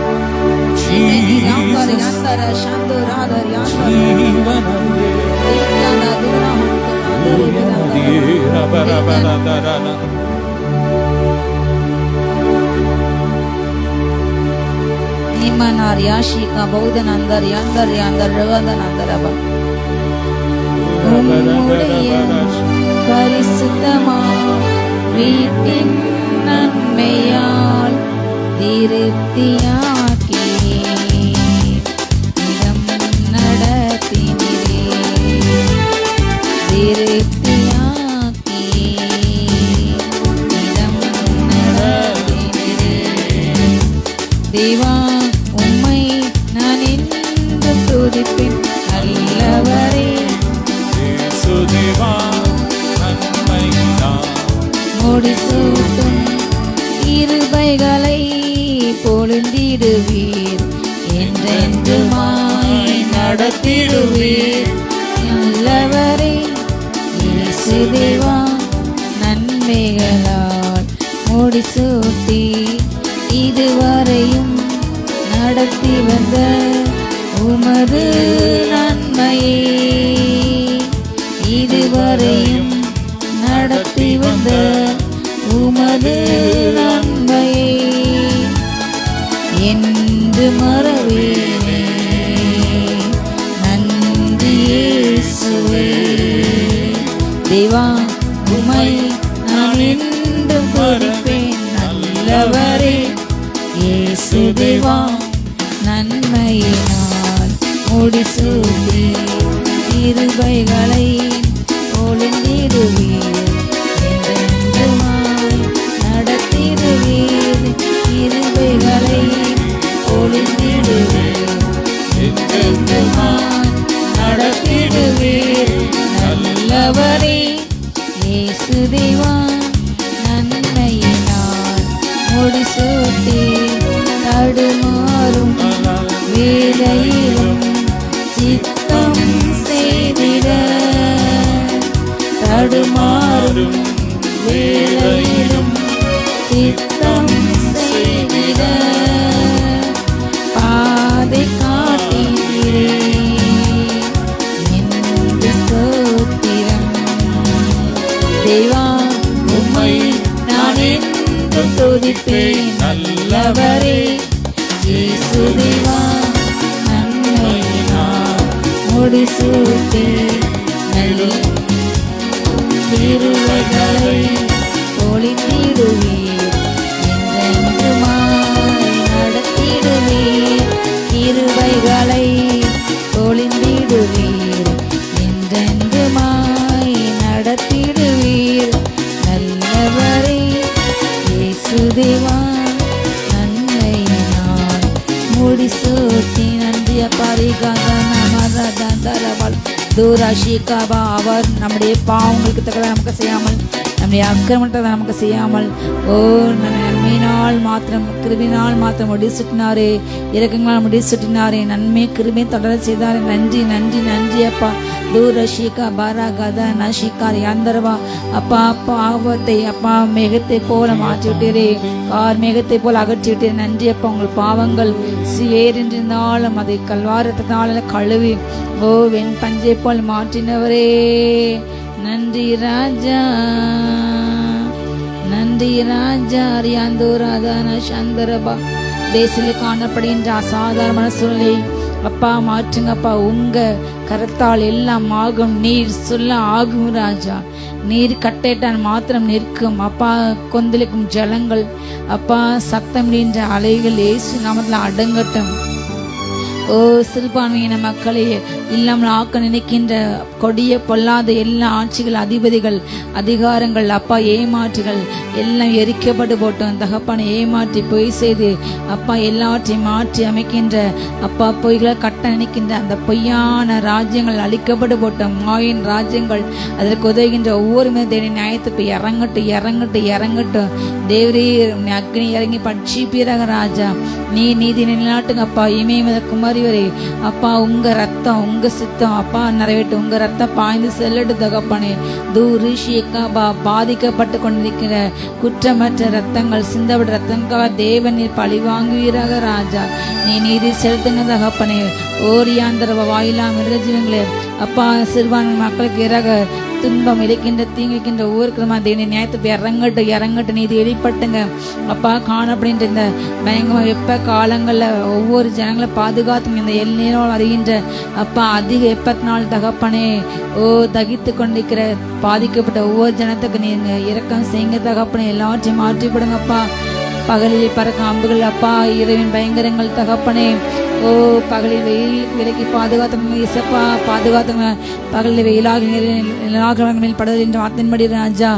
Nimanar Yashika Bodhanandar Yandar Yandar Ragandanandaraba உம்முடைய பரிசுத்தமா வீட்டின் நன்மையால் திருப்தியாக்கி இடம் நடத்தினரே திருப்தியாக்கி இடம் நடத்தினரே தேவா உம்மை நான் என்றும் துதிப்பேன் நல்லவரே முடிசூட்டும் இருபைகளை பொழுந்திடுவீர் என்றென்றுமாய் நடத்திடுவீர் நல்லவரே இயேசு தேவா நன்மைகளால் முடிசூட்டி இதுவரையும் நடத்தி வந்த உமது நன்மையே இதுவரையும் நடத்தி வந்த உமது நன்மையை என்று மறவேனே நன்றி இயேசுவே தேவா உம்மை நான் என்றும் துதிப்பேன் நல்லவரே இயேசு தேவா நன்மையினால் முடிசூட்டி இருபைகளை ஒளிந்திடுவீர் என்றென்றுமாய் நடத்திடுவீர் இருபைகளை ஒளிந்திடுவீர் என்றென்றுமாய் நடத்திடுவீர் நல்லவரே இயேசு தேவா நன்மையினால் முடிசூட்டி தடுமாறும் வேளையிலும் சித்தம் செய்திட தடுமாறும் வேளையிலும் சித்தம் செய்திட பாதை காட்டினீரே என்று ஸ்தோத்திரம் தேவா உம்மை நான் என்றும் துதிப்பேன் நல்லவரே இயேசு தேவா முடிசூட்டி திருவைகளை ஒளிந்திடுவீர் என்றென்றுமாய் நடத்திடுவீர் இருவைகளை ஒளிந்திடுவீர் என்றென்றுமாய் நடத்திடுவீர் நல்லவரே இயேசு தேவா நன்மையினால் முடிசூட்டி நன்றிய பரிகாரம் தூராஷிகாபா அவர் நம்முடைய பாவங்களுக்கு தக்கதாக நமக்கு செய்யாமல் நம்முடைய அக்கிரமத்தை நமக்கு செய்யாமல் நன்மையினால் மாத்திரம் கிருபினால் மாத்திரம் முடிசுட்டினாரே இறக்கங்களால் முடிசுட்டினாரே நன்மை கிருபை தொடர செய்தாரே நன்றி நன்றி நன்றி அப்பா தூரஷிகா பாரா கதா நஷிகார் யாந்தரவா அப்பா அப்பா ஆபத்தை அப்பா மேகத்தை போல மாற்றி விட்டீரே கார் மேகத்தை போல அகற்றி விட்டீரே நன்றி அப்பா உங்கள் பாவங்கள் வேறென்றிருந்தாலும் அதை கல்வாரத்தினால கழுவி வெண் பஞ்சை போல் மாற்றினவரே நன்றி ராஜா நன்றி ராஜா அரியாந்தோராதான சந்தரபா தேசில் காணப்படுகின்ற அசாதாரணமான சூழ்நிலை அப்பா மாற்றுங்கப்பா உங்க கரத்தால் எல்லாம் ஆகும் நீர் சொல்ல ஆகும் ராஜா நீர் கட்டையிட்டால் மாத்திரம் நிற்கும் அப்பா கொந்தளிக்கும் ஜலங்கள் அப்பா சத்தம் நின்ற அலைகள் இயேசு நாமத்தில் அடங்கட்டும் சிறுபான்மையின மக்களை இல்லாமல் ஆக்க நினைக்கின்ற கொடிய பொல்லாத எல்லா ஆட்சிகள் அதிபதிகள் அதிகாரங்கள் அப்பா ஏமாற்றுகள் எல்லாம் எரிக்கப்பட்டு போட்டோம் தகப்பான ஏமாற்றி பொய் செய்து அப்பா எல்லாற்றையும் மாற்றி அமைக்கின்ற அப்பா பொய்களை கட்ட நினைக்கின்ற அந்த பொய்யான ராஜ்யங்கள் அழிக்கப்பட்டு போட்டோம் மாயின் ராஜ்யங்கள் அதற்கு உதவுகின்ற ஒவ்வொரு தேவனை நியாயத்துக்கு இறங்கட்டும் இறங்கட்டும் இறங்கட்டும் தேவரே அக்னி இறங்கி பட்சிப்பீராக ராஜா நீ நீதி நிலைநாட்டுங்க அப்பா இமயமத குமாரி கல்வாரி வரை அப்பா உங்க ரத்தம் உங்க சித்தம் அப்பா நிறைவேற்று, உங்க ரத்தம் பாய்ந்து செல்லட்டு தகப்பனே. தூரிஷியக்கா பாதிக்கப்பட்டு கொண்டிருக்கிற குற்றமற்ற ரத்தங்கள் சிந்தப்பட்ட ரத்தங்களுக்காக தேவனில் பழி வாங்குவீராக ராஜா. நீ நீதி செலுத்துங்க தகப்பனே. ஓரியாந்தர வாயிலா மிருகஜீவங்களே அப்பா சிறுபான்மை மக்களுக்கு எதிராக துன்பம் இழைக்கின்ற தீங்கிக்கின்ற ஒவ்வொருக்கிறமா தேவனை நியாயத்தை இறங்கட்டு நீதி வெளிப்பட்டுங்க அப்பா. காணப்படுகின்ற இந்த பயங்கர வெப்ப காலங்களில் ஒவ்வொரு ஜனங்களை பாதுகாத்துங்க. இந்த நேரம் வருகின்ற அப்பா அதிக 74 தகப்பனே தகித்து கொண்டிருக்கிற பாதிக்கப்பட்ட ஒவ்வொரு ஜனத்துக்கு நீங்க இரக்கம் செய்யுங்க தகப்பனே. எல்லாத்தையும் மாற்றிவிடுங்கப்பா. பகலில் பறக்கும் அம்புகள் அப்பா, இரவின் பயங்கரங்கள் தகப்பனே. பகலில் வெயில் விலைக்கு பாதுகாத்தவங்க இசப்பா, பாதுகாத்தவங்க பகலில் வெயிலாக படுதல் என்ற வார்த்தையின்படி ராஜா.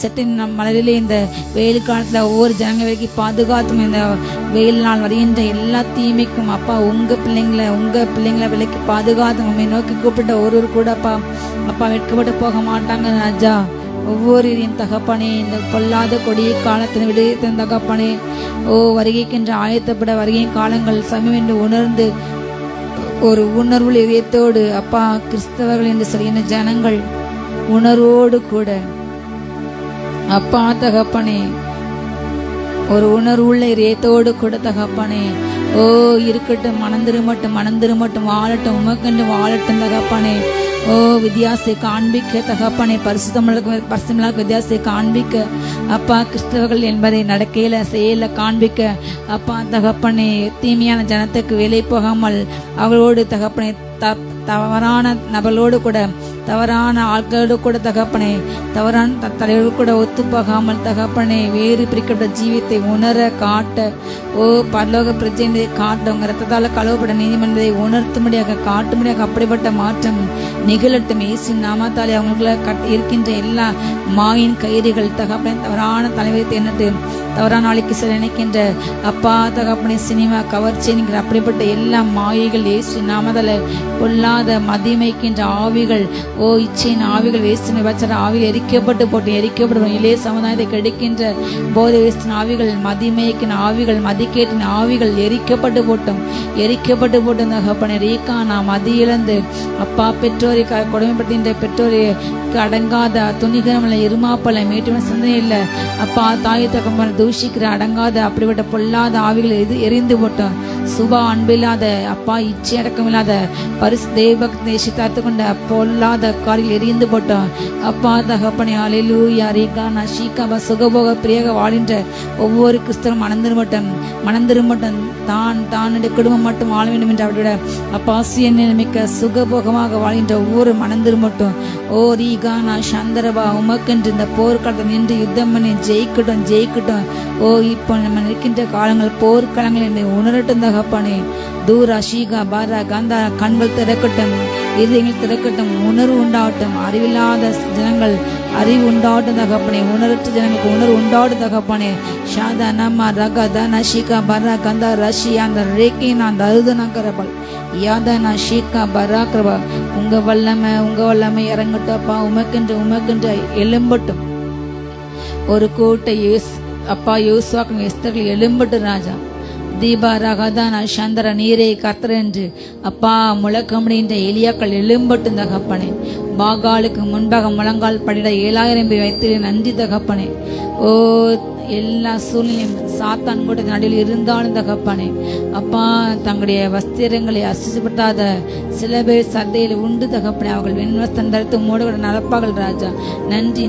செட்டின் மலரிலே இந்த வெயில் காலத்தில் ஒவ்வொரு ஜனங்கள் விலைக்கு பாதுகாத்துங்க. இந்த வெயில் நாள் வருகின்ற எல்லா தீமைக்கும் அப்பா உங்க பிள்ளைங்களை விலைக்கு பாதுகாத்துங்க. நோக்கி கூப்பிட்ட ஒரு கூட அப்பா வெட்கப்பட்டு போக மாட்டாங்க ராஜா. ஒவ்வொரு தகப்பனே இந்த பொல்லாத கொடிய காலத்தின் விடுவித்த தகப்பனே. வருகைக்கின்ற ஆயத்தப்பட வருகை காலங்கள் சமயம் என்று உணர்ந்து ஒரு உணர்வு இதயத்தோடு அப்பா கிறிஸ்தவர்கள் என்று சொல்கின்ற ஜனங்கள் உணர்வோடு கூட அப்பா தகப்பனே ஒரு உணர்வுள்ள இதயத்தோடு கூட தகப்பனே இருக்கட்டும், மனந்திருமட்டும் வாழட்டும், உமக்கென்று வாழட்டும் தகப்பனே. வித்தியாசத்தை காண்பிக்க தகப்பனே, பரிசுத்தமிழாக்கு வித்தியாசத்தை காண்பிக்க அப்பா கிறிஸ்தவர்கள் என்பதை நடக்கையில செயல காண்பிக்க அப்பா தகப்பனே. தீமையான ஜனத்துக்கு வேலை போகாமல் அவர்களோடு தகப்பனே தவறான நபர்களோடு கூட தவறான ஆட்களோடு கூட தகப்பனே தவறான தலைவரோடு கூட ஒத்து போகாமல் தகப்பனே வேறு பிரிக்கப்பட்ட ஜீவியத்தை உணர காட்ட பரலோக பிரச்சனையை காட்ட உங்க ரத்தத்தால் கழுவப்பட்ட நீதிமன்றத்தை உணர்த்தும்படியாக காட்டும்படியாக அப்படிப்பட்ட மாற்றம் நிகழட்டும். இயேசு நாமத்தாலே அவங்களுக்கு இருக்கின்ற எல்லா மாயின் கயிறுகள் தகப்பனே தவறான தலைவரை தேர்ந்தெடுத்து தவறான நாளைக்கு சில நினைக்கின்ற அப்பா தகப்பனே சினிமா கவர்ச்சி என்கிற அப்படிப்பட்ட எல்லா மாயைகள் இயேசு நாமத்தாலே கொள்ளாத மதிமைக்கின்ற ஆவிகள் இச்சையின் ஆவிகள் வேஸ்டின வச்சர ஆவிகள் எரிக்கப்பட்டு இளைய சமுதாயத்தை கெடுக்கின்ற போதை வேஸ்டின ஆவிகள் மதிமைக்கின் ஆவிகள் மதிக்கேட்டின் ஆவிகள் எரிக்கப்பட்டு போட்டோம் தகப்பனே. ரீக்கா நான் மதி இழந்து அப்பா பெற்றோரை கொடுமைப்படுத்துகின்ற பெற்றோரை அடங்காத துணிகரமில்லை இருமாப்பல மேட்டுமே சிந்தனை இல்லை அப்பா தாய் தகப்பன தூஷிக்கிற அடங்காத அப்படிப்பட்ட பொல்லாத ஆவிகள் எரிந்து போட்டோம். சுபா அன்பில்லாத அப்பா இச்சை அடக்கம் இல்லாத பரிசு தேவபக்தி தேசத்தை கொண்ட பொல்லாத காரில் எரிந்து போட்டோம் அப்பா தகப்பனே. அல்லேலூயா. ரீகா நஷீகா சுகபோக பிரியக வாழ்கின்ற ஒவ்வொரு கிறிஸ்தவரும் மனந்திருமட்டும் தான் குடும்பம் மட்டும் வாழ வேண்டும் என்று அவருடைய அப்பா சுயநிலைமிக்க சுகபோகமாக வாழ்கின்ற ஒவ்வொரு மனந்திருமட்டும் ரீகா நான் சந்தரபா உமக்கென்று இந்த போர்க்காலத்தை நின்று யுத்தம் பண்ணி ஜெயிக்கட்டும். இப்போ நம்ம இருக்கின்ற காலங்கள் போர்க்களங்கள் என்று உணரட்டும் தகப்பனே. தூரா ஷீகா பாரா கந்தா கண்கள் திறக்கட்டும், இதயங்கள் திறக்கட்டும், உணர்வு உண்டாகட்டும். அறிவில்லாத ஜனங்கள் அறிவு உண்டாகட்டும் தகப்பனே. உணரற்ற ஜனங்களுக்கு உணர்வு உண்டாகட்டும் தகப்பனே. ஷாதா நம்ம ரகா தன ஷீகா பரா கந்தா ரஷி அந்த ரேக்கி நான் அருதனாக்கிறபல் யாதனா ஷீகா பராக்கிரபா. உங்க வல்லமை இறங்கட்டும் உமக்கென்று எழும்பட்டும். ஒரு கூட்டை அப்பா யோசுவாக்கும் எஸ்தர்கள் எழும்பட்டு ராஜா. தீபா ரகதான சந்திர நீரே கர்த்தர் என்று அப்பா முழக்கமுடிகின்ற எலியாக்கள் எழும்பட்டும் தகப்பனே. பாகாலுக்கு முன்பாக முழங்கால் படிட 7000 பேர் வைத்து நன்றி தகப்பனே. எல்லா சூழ்நிலையும் சாத்தான் கூட நடுவில் இருந்தாலும் தகப்பனே அப்பா தங்களுடைய வஸ்திரங்களை அசுப்படுத்தாத சில பேர் சந்தையில் உண்டு தகப்பனே. அவர்கள் வெண்வஸ்தம் தடுத்து மூட நடப்பார்கள் ராஜா. நன்றி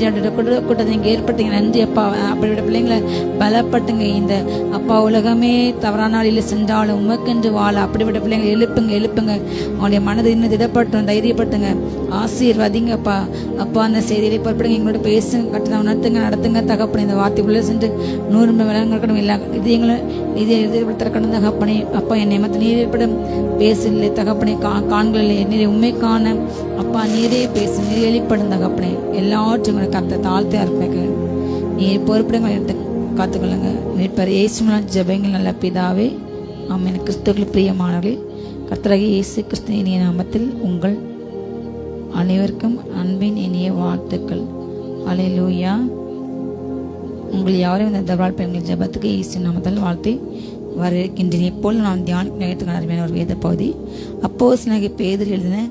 அப்படின்ற கூட்டத்தை இங்கே ஏற்பட்டீங்க. நன்றி அப்பா. அப்படிப்பட்ட பிள்ளைங்களை பலப்பட்டுங்க. இந்த அப்பா உலகமே தவறான நாளில் சென்றாலும் உமக்கென்று வாழ அப்படிப்பட்ட பிள்ளைங்களை எழுப்புங்க. அவங்களுடைய மனதை இன்னும் திடப்பட்டும் தைரியப்பட்டுங்க. ஆசீர்வதிங்க அப்பா அந்த செய்தியை பொறுப்படுங்க. எங்களோட பேசுங்க, கட்டுதான் உணர்த்துங்க, நடத்துங்க தகப்பனே. இந்த வார்த்தைக்குள்ளே சென்று 100 விளங்கணும் இல்லை இதயங்களை திறக்கணும் தகப்பனே. அப்பா என்னை மற்ற நீர் ஏற்படும் பேசல தகப்பனே. காண்களில் நீரை உண்மை காண அப்பா நீரே பேசு, நீர் வெளிப்படும் தகப்பனே. எல்லாற்றும் கத்த தாழ்த்தையா இருப்பேங்க. நீர் பொறுப்பிடங்களை எடுத்து காத்துக்கொள்ளுங்க. மீட்பர் இயேசுவின் ஜெபங்கள் நல்ல பிதாவே ஆமென். கிறிஸ்துவுக்குள் பிரியமானவர்களே, கர்த்தராகிய இயேசு கிறிஸ்து இனிய நாமத்தில் உங்கள் அனைவருக்கும் அன்பின் இனிய வாழ்த்துக்கள். அல்லேலூயா. உங்கள் யாரும் இந்த தபால் பெண்கள் ஜெபத்துக்கு இயேசு நாமத்தில் வாழ்த்தி வர இருக்கின்றேன். இப்போது நாம் தியானிக்கும் அருமையான ஒரு வேத பகுதி அப்போஸ்தலனாகிய பேதுரு எழுதின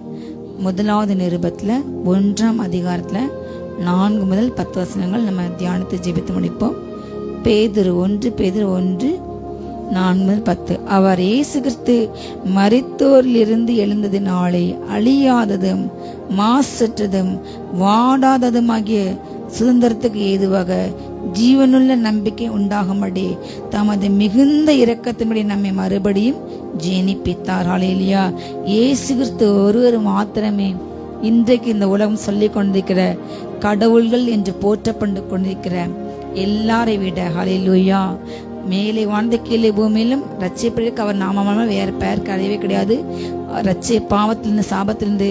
1வது நிருபத்தில் 1ஆம் அதிகாரத்தில் 4 முதல் 10 வசனங்கள் நம்ம தியானித்து ஜெபித்து முடிப்போம். பேதுரு 1 4 முதல் 10. அவர் இயேசு கிறிஸ்து மரித்தோரிலிருந்து எழுந்ததினாலே அழியாததும் மாசற்றதும் வாடாததுமாகிய சுதந்திரத்துக்கு ஏதுவாக ஜீவனுள்ள நம்பிக்கை உண்டாகும்படி தமது மிகுந்த இரக்கத்தின்படி நம்மை மறுபடியும் ஜீனிப்பித்தார். ஹல்லேலூயா. இயேசு கிறிஸ்து ஒருவர் மாத்திரமே இன்றைக்கு இந்த உலகம் சொல்லிக் கொண்டிருக்கிற கடவுள்கள் என்று போற்றப்பட்டு கொண்டிருக்கிற எல்லாரை விட ஹல்லேலூயா மேலே வாழ்ந்த கீழே பூமியிலும் ரட்சிப்பதற்கு அவர் நாமமாக வேறு பெயர் கிடையவே கிடையாது. பாவத்திலிருந்து சாபத்திலிருந்து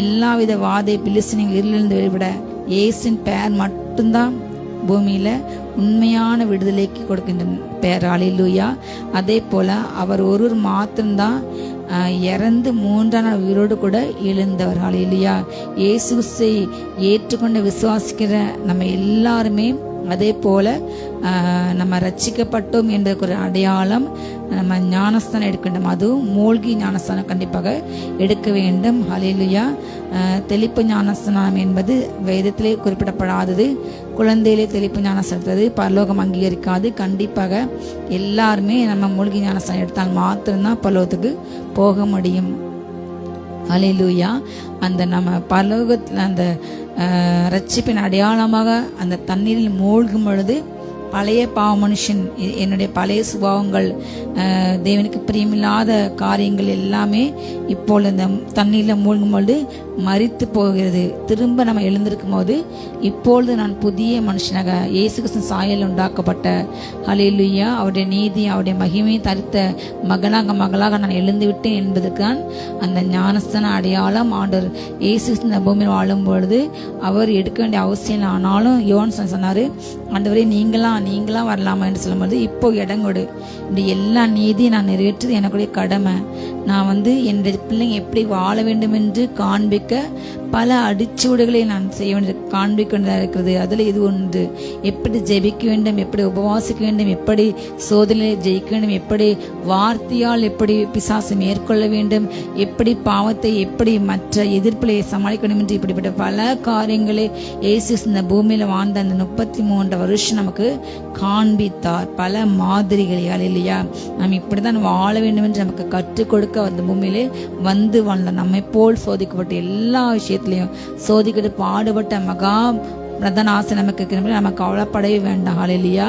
எல்லாவித வாதை பிலிஸ்தீனியர்கள் இருளிலிருந்து வெளிவிட இயேசுவின் பெயர் மட்டும்தான் பூமியில உண்மையான விடுதலைக்கு கொடுக்கின்ற பெயர். ஹல்லேலூயா. அதே போல அவர் ஒருவர் மாத்திரம்தான் இறந்து 3ஆம் நாள் உயிரோடு கூட எழுந்தவர். ஹல்லேலூயா. இயேசு கிறிஸ்துவை ஏற்றுக்கொண்டு விசுவாசிக்கிற நம்ம எல்லாருமே அதே போல நம்ம ரட்சிக்கப்பட்டோம் என்பதற்கு ஒரு அடையாளம் நம்ம ஞானஸ்தானம் எடுக்க வேண்டும். அதுவும் மூழ்கி ஞானஸ்தானம் கண்டிப்பாக எடுக்க வேண்டும். ஹல்லேலூயா. தெளிப்பு ஞானஸ்தானம் என்பது வேதத்திலே குறிப்பிடப்படாதது. குழந்தையிலே தெளிப்பு ஞானஸ்தானம் எடுத்தது பரலோகம் அங்கீகரிக்காது. கண்டிப்பாக எல்லாருமே நம்ம மூழ்கி ஞானஸ்தானம் எடுத்தால் மாத்திரம்தான் பரலோகத்துக்கு போக முடியும். ஹல்லேலூயா. அந்த நம்ம பரலோகத்தில் அந்த ரட்சிப்பின் அடையாளமாக அந்த தண்ணீரில் மூழ்கும் பொழுது பழைய பாவ மனுஷன், என்னுடைய பழைய சுபாவங்கள், தேவனுக்கு பிரியமில்லாத காரியங்கள் எல்லாமே இப்பொழுது இந்த தண்ணீரில் மூழ்கும் பொழுது மரித்து போகிறது. திரும்ப நம்ம எழுந்திருக்கும் போது இப்பொழுது நான் புதிய மனுஷனாக இயேசு கிறிஸ்து சாயல் உண்டாக்கப்பட்ட ஹல்லேலூயா அவருடைய நீதி அவருடைய மகிமையை தரித்த மகளாக நான் எழுந்து விட்டேன் என்பதுக்கு தான் அந்த ஞானஸ்தான அடையாளம். ஆண்டவர் இயேசு கிறிஸ்து இந்த பூமியில் வாழும் பொழுது அவர் எடுக்க வேண்டிய அவசியம் இல்லை. ஆனாலும் யோவான் சொன்னார், ஆண்டவரே நீங்களா வரலாமா என்று சொல்லும்போது இப்போ இடங்கொடு, இந்த எல்லா நீதியும் நான் நிறைவேற்றது எனக்குடைய கடமை. நான் என்னுடைய பிள்ளைங்க எப்படி வாழ வேண்டும் என்று காண்பிக்க பல அடிச்சுவடுகளை நான் செய்ய வேண்டியது காண்பிக்க வேண்டியதாக இருக்கிறது. அதில் இது ஒன்று. எப்படி ஜெபிக்க வேண்டும், எப்படி உபவாசிக்க வேண்டும், எப்படி சோதனையை ஜெயிக்க வேண்டும், எப்படி வார்த்தையால் எப்படி பிசாசை மேற்கொள்ள வேண்டும், எப்படி பாவத்தை எப்படி மற்ற எதிர்ப்புகளை சமாளிக்க வேண்டும் என்று இப்படிப்பட்ட பல காரியங்களை இயேசு இந்த பூமியில் வாழ்ந்த அந்த 33 வருஷம் நமக்கு காண்பித்தார். பல மாதிரிகளை. ஹல்லேலூயா. நாம் இப்படிதான் வாழ வேண்டும் என்று நமக்கு கற்றுக் கொடுக்க அந்த பூமியிலே வாழ்ந்தார். நம்மை போல் சோதிக்கப்பட்ட எல்லா விஷயத்திலையும் சோதிக்கிட்டு பாடுபட்ட மகா பிரதான ஆசை நமக்கு இருக்கிற நம்ம கவலைப்படவே வேண்டாம். ஹல்லேலூயா.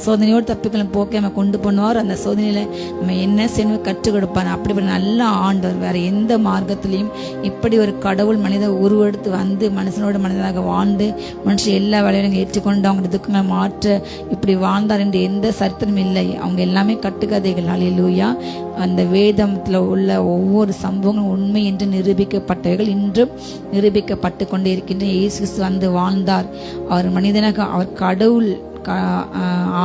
சோதனையோடு தப்பிக்கலாம் போக்க நம்ம கொண்டு போனார். அந்த சோதனையில நம்ம என்ன செய்யணும் கற்றுக் கொடுப்பார். அப்படிப்பட்ட நல்ல ஆண்டவர். வேற எந்த மார்க்கத்திலையும் இப்படி ஒரு கடவுள் மனித உருவெடுத்து மனுஷனோட மனிதனாக வாழ்ந்து மனுஷன் எல்லா வேலையும் ஏற்றுக்கொண்டு அவங்க துக்கங்களை மாற்ற இப்படி வாழ்ந்தார் என்று எந்த சரித்திரம் இல்லை. அவங்க எல்லாமே கட்டுக்கதைகள். ஹல்லேலூயா. அந்த வேதத்தில் உள்ள ஒவ்வொரு சம்பவங்களும் உண்மை என்று நிரூபிக்கப்பட்டவைகள் இன்றும் நிரூபிக்கப்பட்டு கொண்டே இருக்கின்ற. இயேசு கிறிஸ்து வாழ்ந்தார். அவர் மனிதனாக, அவர் கடவுள்,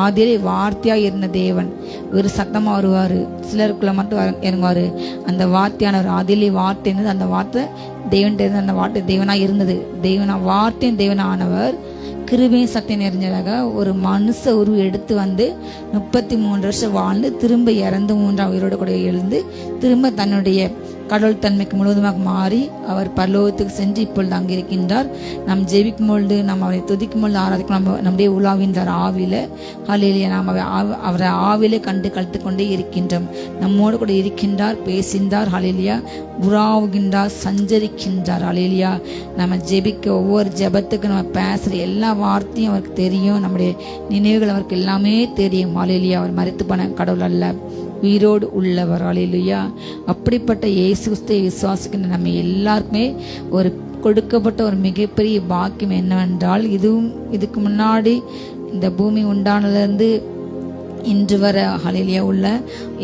ஆதியிலே வார்த்தையாக இருந்த தேவன். ஒரு சத்தமாக வருவார், சிலருக்குள்ள மட்டும் இறங்குவார். அந்த வார்த்தையானவர் ஆதியிலே வார்த்தை இருந்தது. அந்த வார்த்தை தேவன், அந்த வார்த்தை தேவனாக இருந்தது. வார்த்தையும் தேவனானவர் கிருபையும் சக்தி நிறைஞ்சதாக ஒரு மனுஷ உருவு எடுத்து 33 வருஷம் வாழ்ந்து திரும்ப இறந்து 3ஆம் உயிரோடு கூட எழுந்து திரும்ப தன்னுடைய கடவுள் தன்மைக்கு முழுவதுமாக மாறி அவர் பரலோகத்துக்கு சென்று இப்பொழுது அங்கே இருக்கின்றார். நாம் ஜெபிக்கும் பொழுது நாம் அவரை துதிக்கும் பொழுது ஆராதிக்கும் நம்முடைய உலாவின்றார் ஆவில. ஹல்லேலூயா. நாம் அவரை ஆவிலே கண்டு கழித்து கொண்டே இருக்கின்றோம். நம்மோடு கூட இருக்கின்றார், பேசின்றார். ஹல்லேலூயா. உலாவுகின்றார், சஞ்சரிக்கின்றார். ஹல்லேலூயா. நம்ம ஜெபிக்க ஒவ்வொரு ஜெபத்துக்கு நம்ம பேசுகிற எல்லா வார்த்தையும் அவருக்கு தெரியும். நம்முடைய நினைவுகள் அவருக்கு எல்லாமே தெரியும். ஹல்லேலூயா. அவர் மரித்து போன கடவுள் அல்ல, உயிரோடு உள்ளவர். ஹல்லேலூயா. அப்படிப்பட்ட இயேசு கிறிஸ்துவை விசுவாசிக்கின்ற நம்ம எல்லாருக்குமே ஒரு கொடுக்கப்பட்ட ஒரு மிகப்பெரிய பாக்கியம் என்னவென்றால், இதுக்கு முன்னாடி இந்த பூமி உண்டானதிலிருந்து இன்று வர ஹல்லேலூயா உள்ள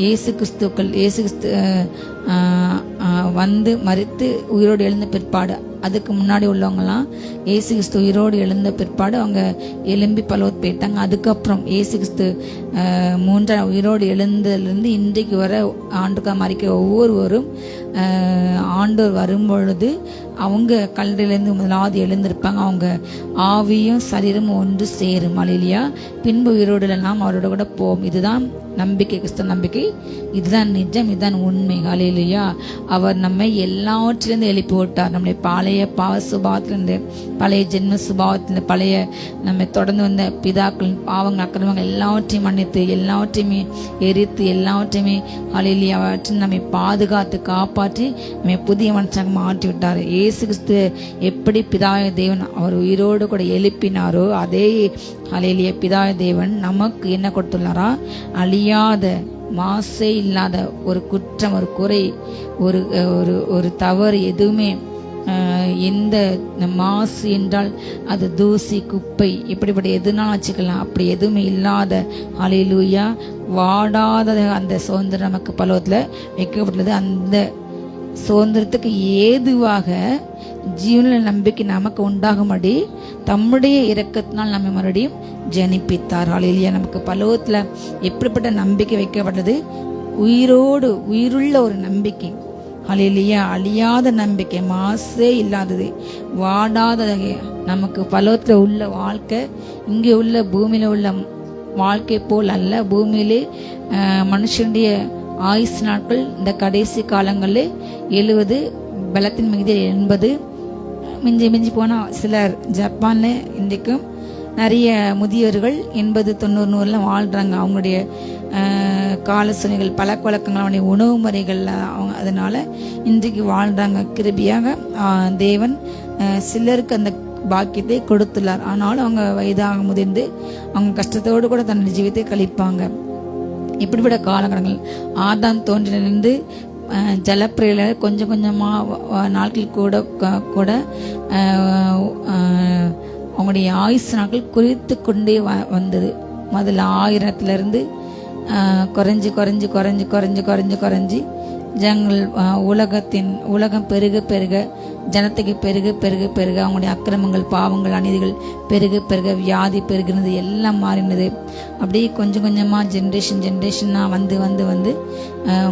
இயேசு கிறிஸ்து வந்து மரித்து உயிரோடு எழுந்த பிற்பாடு, அதுக்கு முன்னாடி உள்ளவங்கலாம் இயேசு கிறிஸ்து உயிரோடு எழுந்த பிற்பாடு அவங்க எலும்பி பரலோகத்துக்கு போயிட்டாங்க. அதுக்கப்புறம் இயேசு கிறிஸ்து மூன்றாம் உயிரோடு எழுந்ததுலேருந்து இன்றைக்கு வர ஆண்டுக்காக மறிக்கிற ஒவ்வொருவரும் ஆண்டவர் வரும்பொழுது அவங்க கல்லறையிலேருந்து முதலாவது எழுந்திருப்பாங்க. அவங்க ஆவியும் சரீரமும் ஒன்று சேரும். அல்லேலூயா. பின்பு உயிரோடு நாம் அவரோட கூட போவோம். இதுதான் நம்பிக்கை, கிறிஸ்தவ நம்பிக்கை. இதுதான் நிஜம், இதுதான் உண்மை. அல்லேலூயா. அவர் நம்மை எல்லாவற்றிலிருந்து எழுப்பி விட்டார். நம்முடைய பழைய பாவ சுபாவத்திலிருந்து, பழைய ஜென்ம சுபாவத்திலிருந்து, பழைய நம்ம தொடர்ந்து வந்த பிதாக்களின் பாவங்கள் அக்கிரமங்கள் எல்லாவற்றையும் மன்னித்து, எல்லாவற்றையுமே எரித்து, எல்லாவற்றையுமே அல்லேலூயா அவற்றில் நம்மை பாதுகாத்து காப்பாற்றி நம்மை புதிய மனுஷனாக மாற்றி விட்டார். இயேசு கிறிஸ்து எப்படி பிதாய தேவன் அவர் உயிரோடு கூட எழுப்பினாரோ அதே அல்லேலூயா பிதாய தேவன் நமக்கு என்ன கொடுத்துள்ளாரா? அழியாத மாசே இல்லாத ஒரு குற்றம், ஒரு குறை, ஒரு ஒரு ஒரு தவறு எதுவுமே, எந்த மாசு என்றால் அது தூசி குப்பை இப்படிப்பட்ட எதுனாலும் வச்சுக்கலாம், அப்படி எதுவுமே இல்லாத அல்லேலூயா வாடாத அந்த சுதந்திரம் நமக்கு பரலோகத்தில் வைக்கப்பட்டுள்ளது. அந்த சுதந்திரத்துக்கு ஏதுவாக ஜீவனில் நம்பிக்கை நமக்கு உண்டாகும்படி தம்முடைய இரக்கத்தினால் நம்ம மறுபடியும் ஜனிப்பித்தார். அல்லேலூயா. நமக்கு பரலோகத்தில் எப்படிப்பட்ட நம்பிக்கை வைக்கப்பட்டது? உயிரோடு உயிருள்ள ஒரு நம்பிக்கை. அல்லேலூயா. அழியாத நம்பிக்கை, மாசே இல்லாதது, வாடாத நமக்கு பரலோகத்தில் உள்ள வாழ்க்கை இங்கே உள்ள பூமியில உள்ள வாழ்க்கை போல் அல்ல. பூமியிலே மனுஷனுடைய ஆயுசு நாட்கள் இந்த கடைசி காலங்களில் 70, பலத்தின் மிகுதி 80, மிஞ்சி மிஞ்சி போனால் சிலர் ஜப்பானில் இன்றைக்கும் நிறைய முதியோர்கள் 80, 90, 100 வாழ்கிறாங்க. அவங்களுடைய கால சூழ்நிலைகள், பழக்க வழக்கங்கள், அவனுடைய உணவு முறைகள், அவங்க அதனால இன்றைக்கு வாழ்கிறாங்க. கிருபியாக தேவன் சிலருக்கு அந்த பாக்கியத்தை கொடுத்துள்ளார். ஆனாலும் அவங்க வயதாக முதிர்ந்து அவங்க கஷ்டத்தோடு கூட தன்னுடைய ஜீவித்தை கழிப்பாங்க. இப்படிப்பட்ட காலகட்டங்கள் ஆதாம் தோன்றிலிருந்து ஜலப்பிரையில கொஞ்சம் கொஞ்சமாக நாட்கள் கூட கூட அவங்களுடைய ஆயுசு நாட்கள் குறித்து கொண்டே வந்தது. முதல்ல 1000 குறைஞ்சி குறைஞ்சி குறைஞ்சி குறைஞ்சி குறைஞ்சி குறைஞ்சி உலகம் பெருக பெருக, ஜனத்துக்கு பெருக பெருக பெருக, அவங்களுடைய அக்கிரமங்கள், பாவங்கள், அநீதிகள் பெருக பெருக, வியாதி பெருகினது, எல்லாம் மாறினது. அப்படியே கொஞ்சம் கொஞ்சமாக ஜென்ரேஷனாக வந்து வந்து வந்து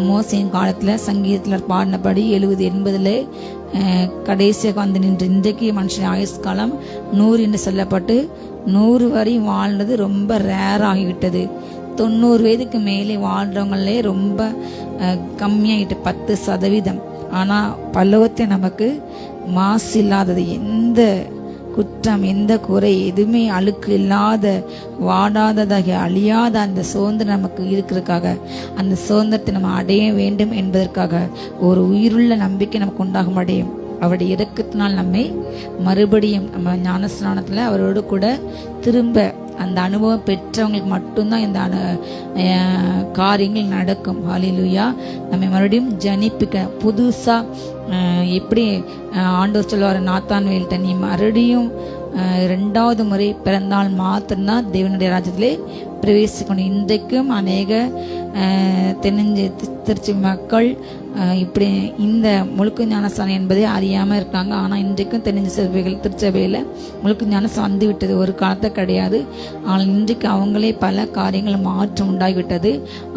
மோசையின் காலத்தில் சங்கீதத்தில் பாடினபடி 70, 80 கடைசியாக வந்து நின்று இன்றைக்கு மனுஷன் ஆயுஷ் காலம் 100 என்று சொல்லப்பட்டு 100 வரையும் வாழ்ந்தது ரொம்ப ரேர் ஆகிவிட்டது. 90 வயதுக்கு மேலே வாழ்கிறவங்களே ரொம்ப கம்மியாகிட்டு 10%. ஆனால் பல்லவத்தை நமக்கு மாசு இல்லாதது, எந்த குற்றம், எந்த குறை, எதுவுமே அழுக்கு இல்லாத, வாடாததாக, அழியாத அந்த சுதந்திரம் நமக்கு இருக்கிறதுக்காக, அந்த சுதந்திரத்தை நம்ம அடைய வேண்டும் என்பதற்காக ஒரு உயிருள்ள நம்பிக்கை நமக்கு உண்டாகும் அடையும். அவருடைய இரக்கத்தினால் நம்மை மறுபடியும் நம்ம ஞானஸ்நானத்தில் அவரோடு கூட திரும்ப அந்த அனுபவம் பெற்றவங்களுக்கு மட்டும்தான் இந்த காரியங்கள் நடக்கும். ஹல்லேலூயா. நம்ம மறுபடியும் ஜனிப்பிக்க புதுசாக எப்படி ஆண்டவர் சொல்லுவார் நாத்தான்வேல்கிட்ட, நீ மறுபடியும் 2வது முறை பிறந்தால் மாத்திரம்தான் தேவனுடைய ராஜ்யத்திலே பிரவேசிக்கணும். இன்றைக்கும் அநேக திருச்சி மக்கள் இப்படி இந்த முழுக்கு ஞானஸ்தானம் என்பதை அறியாமல் இருக்காங்க. ஆனால் இன்றைக்கும் திருச்சபையில் முழுக்கு ஞானஸ்தானம் வந்து விட்டது. ஒரு காலத்தை கிடையாது. ஆனால் இன்றைக்கு அவங்களே பல காரியங்கள் மாற்றம் உண்டாகிவிட்டது.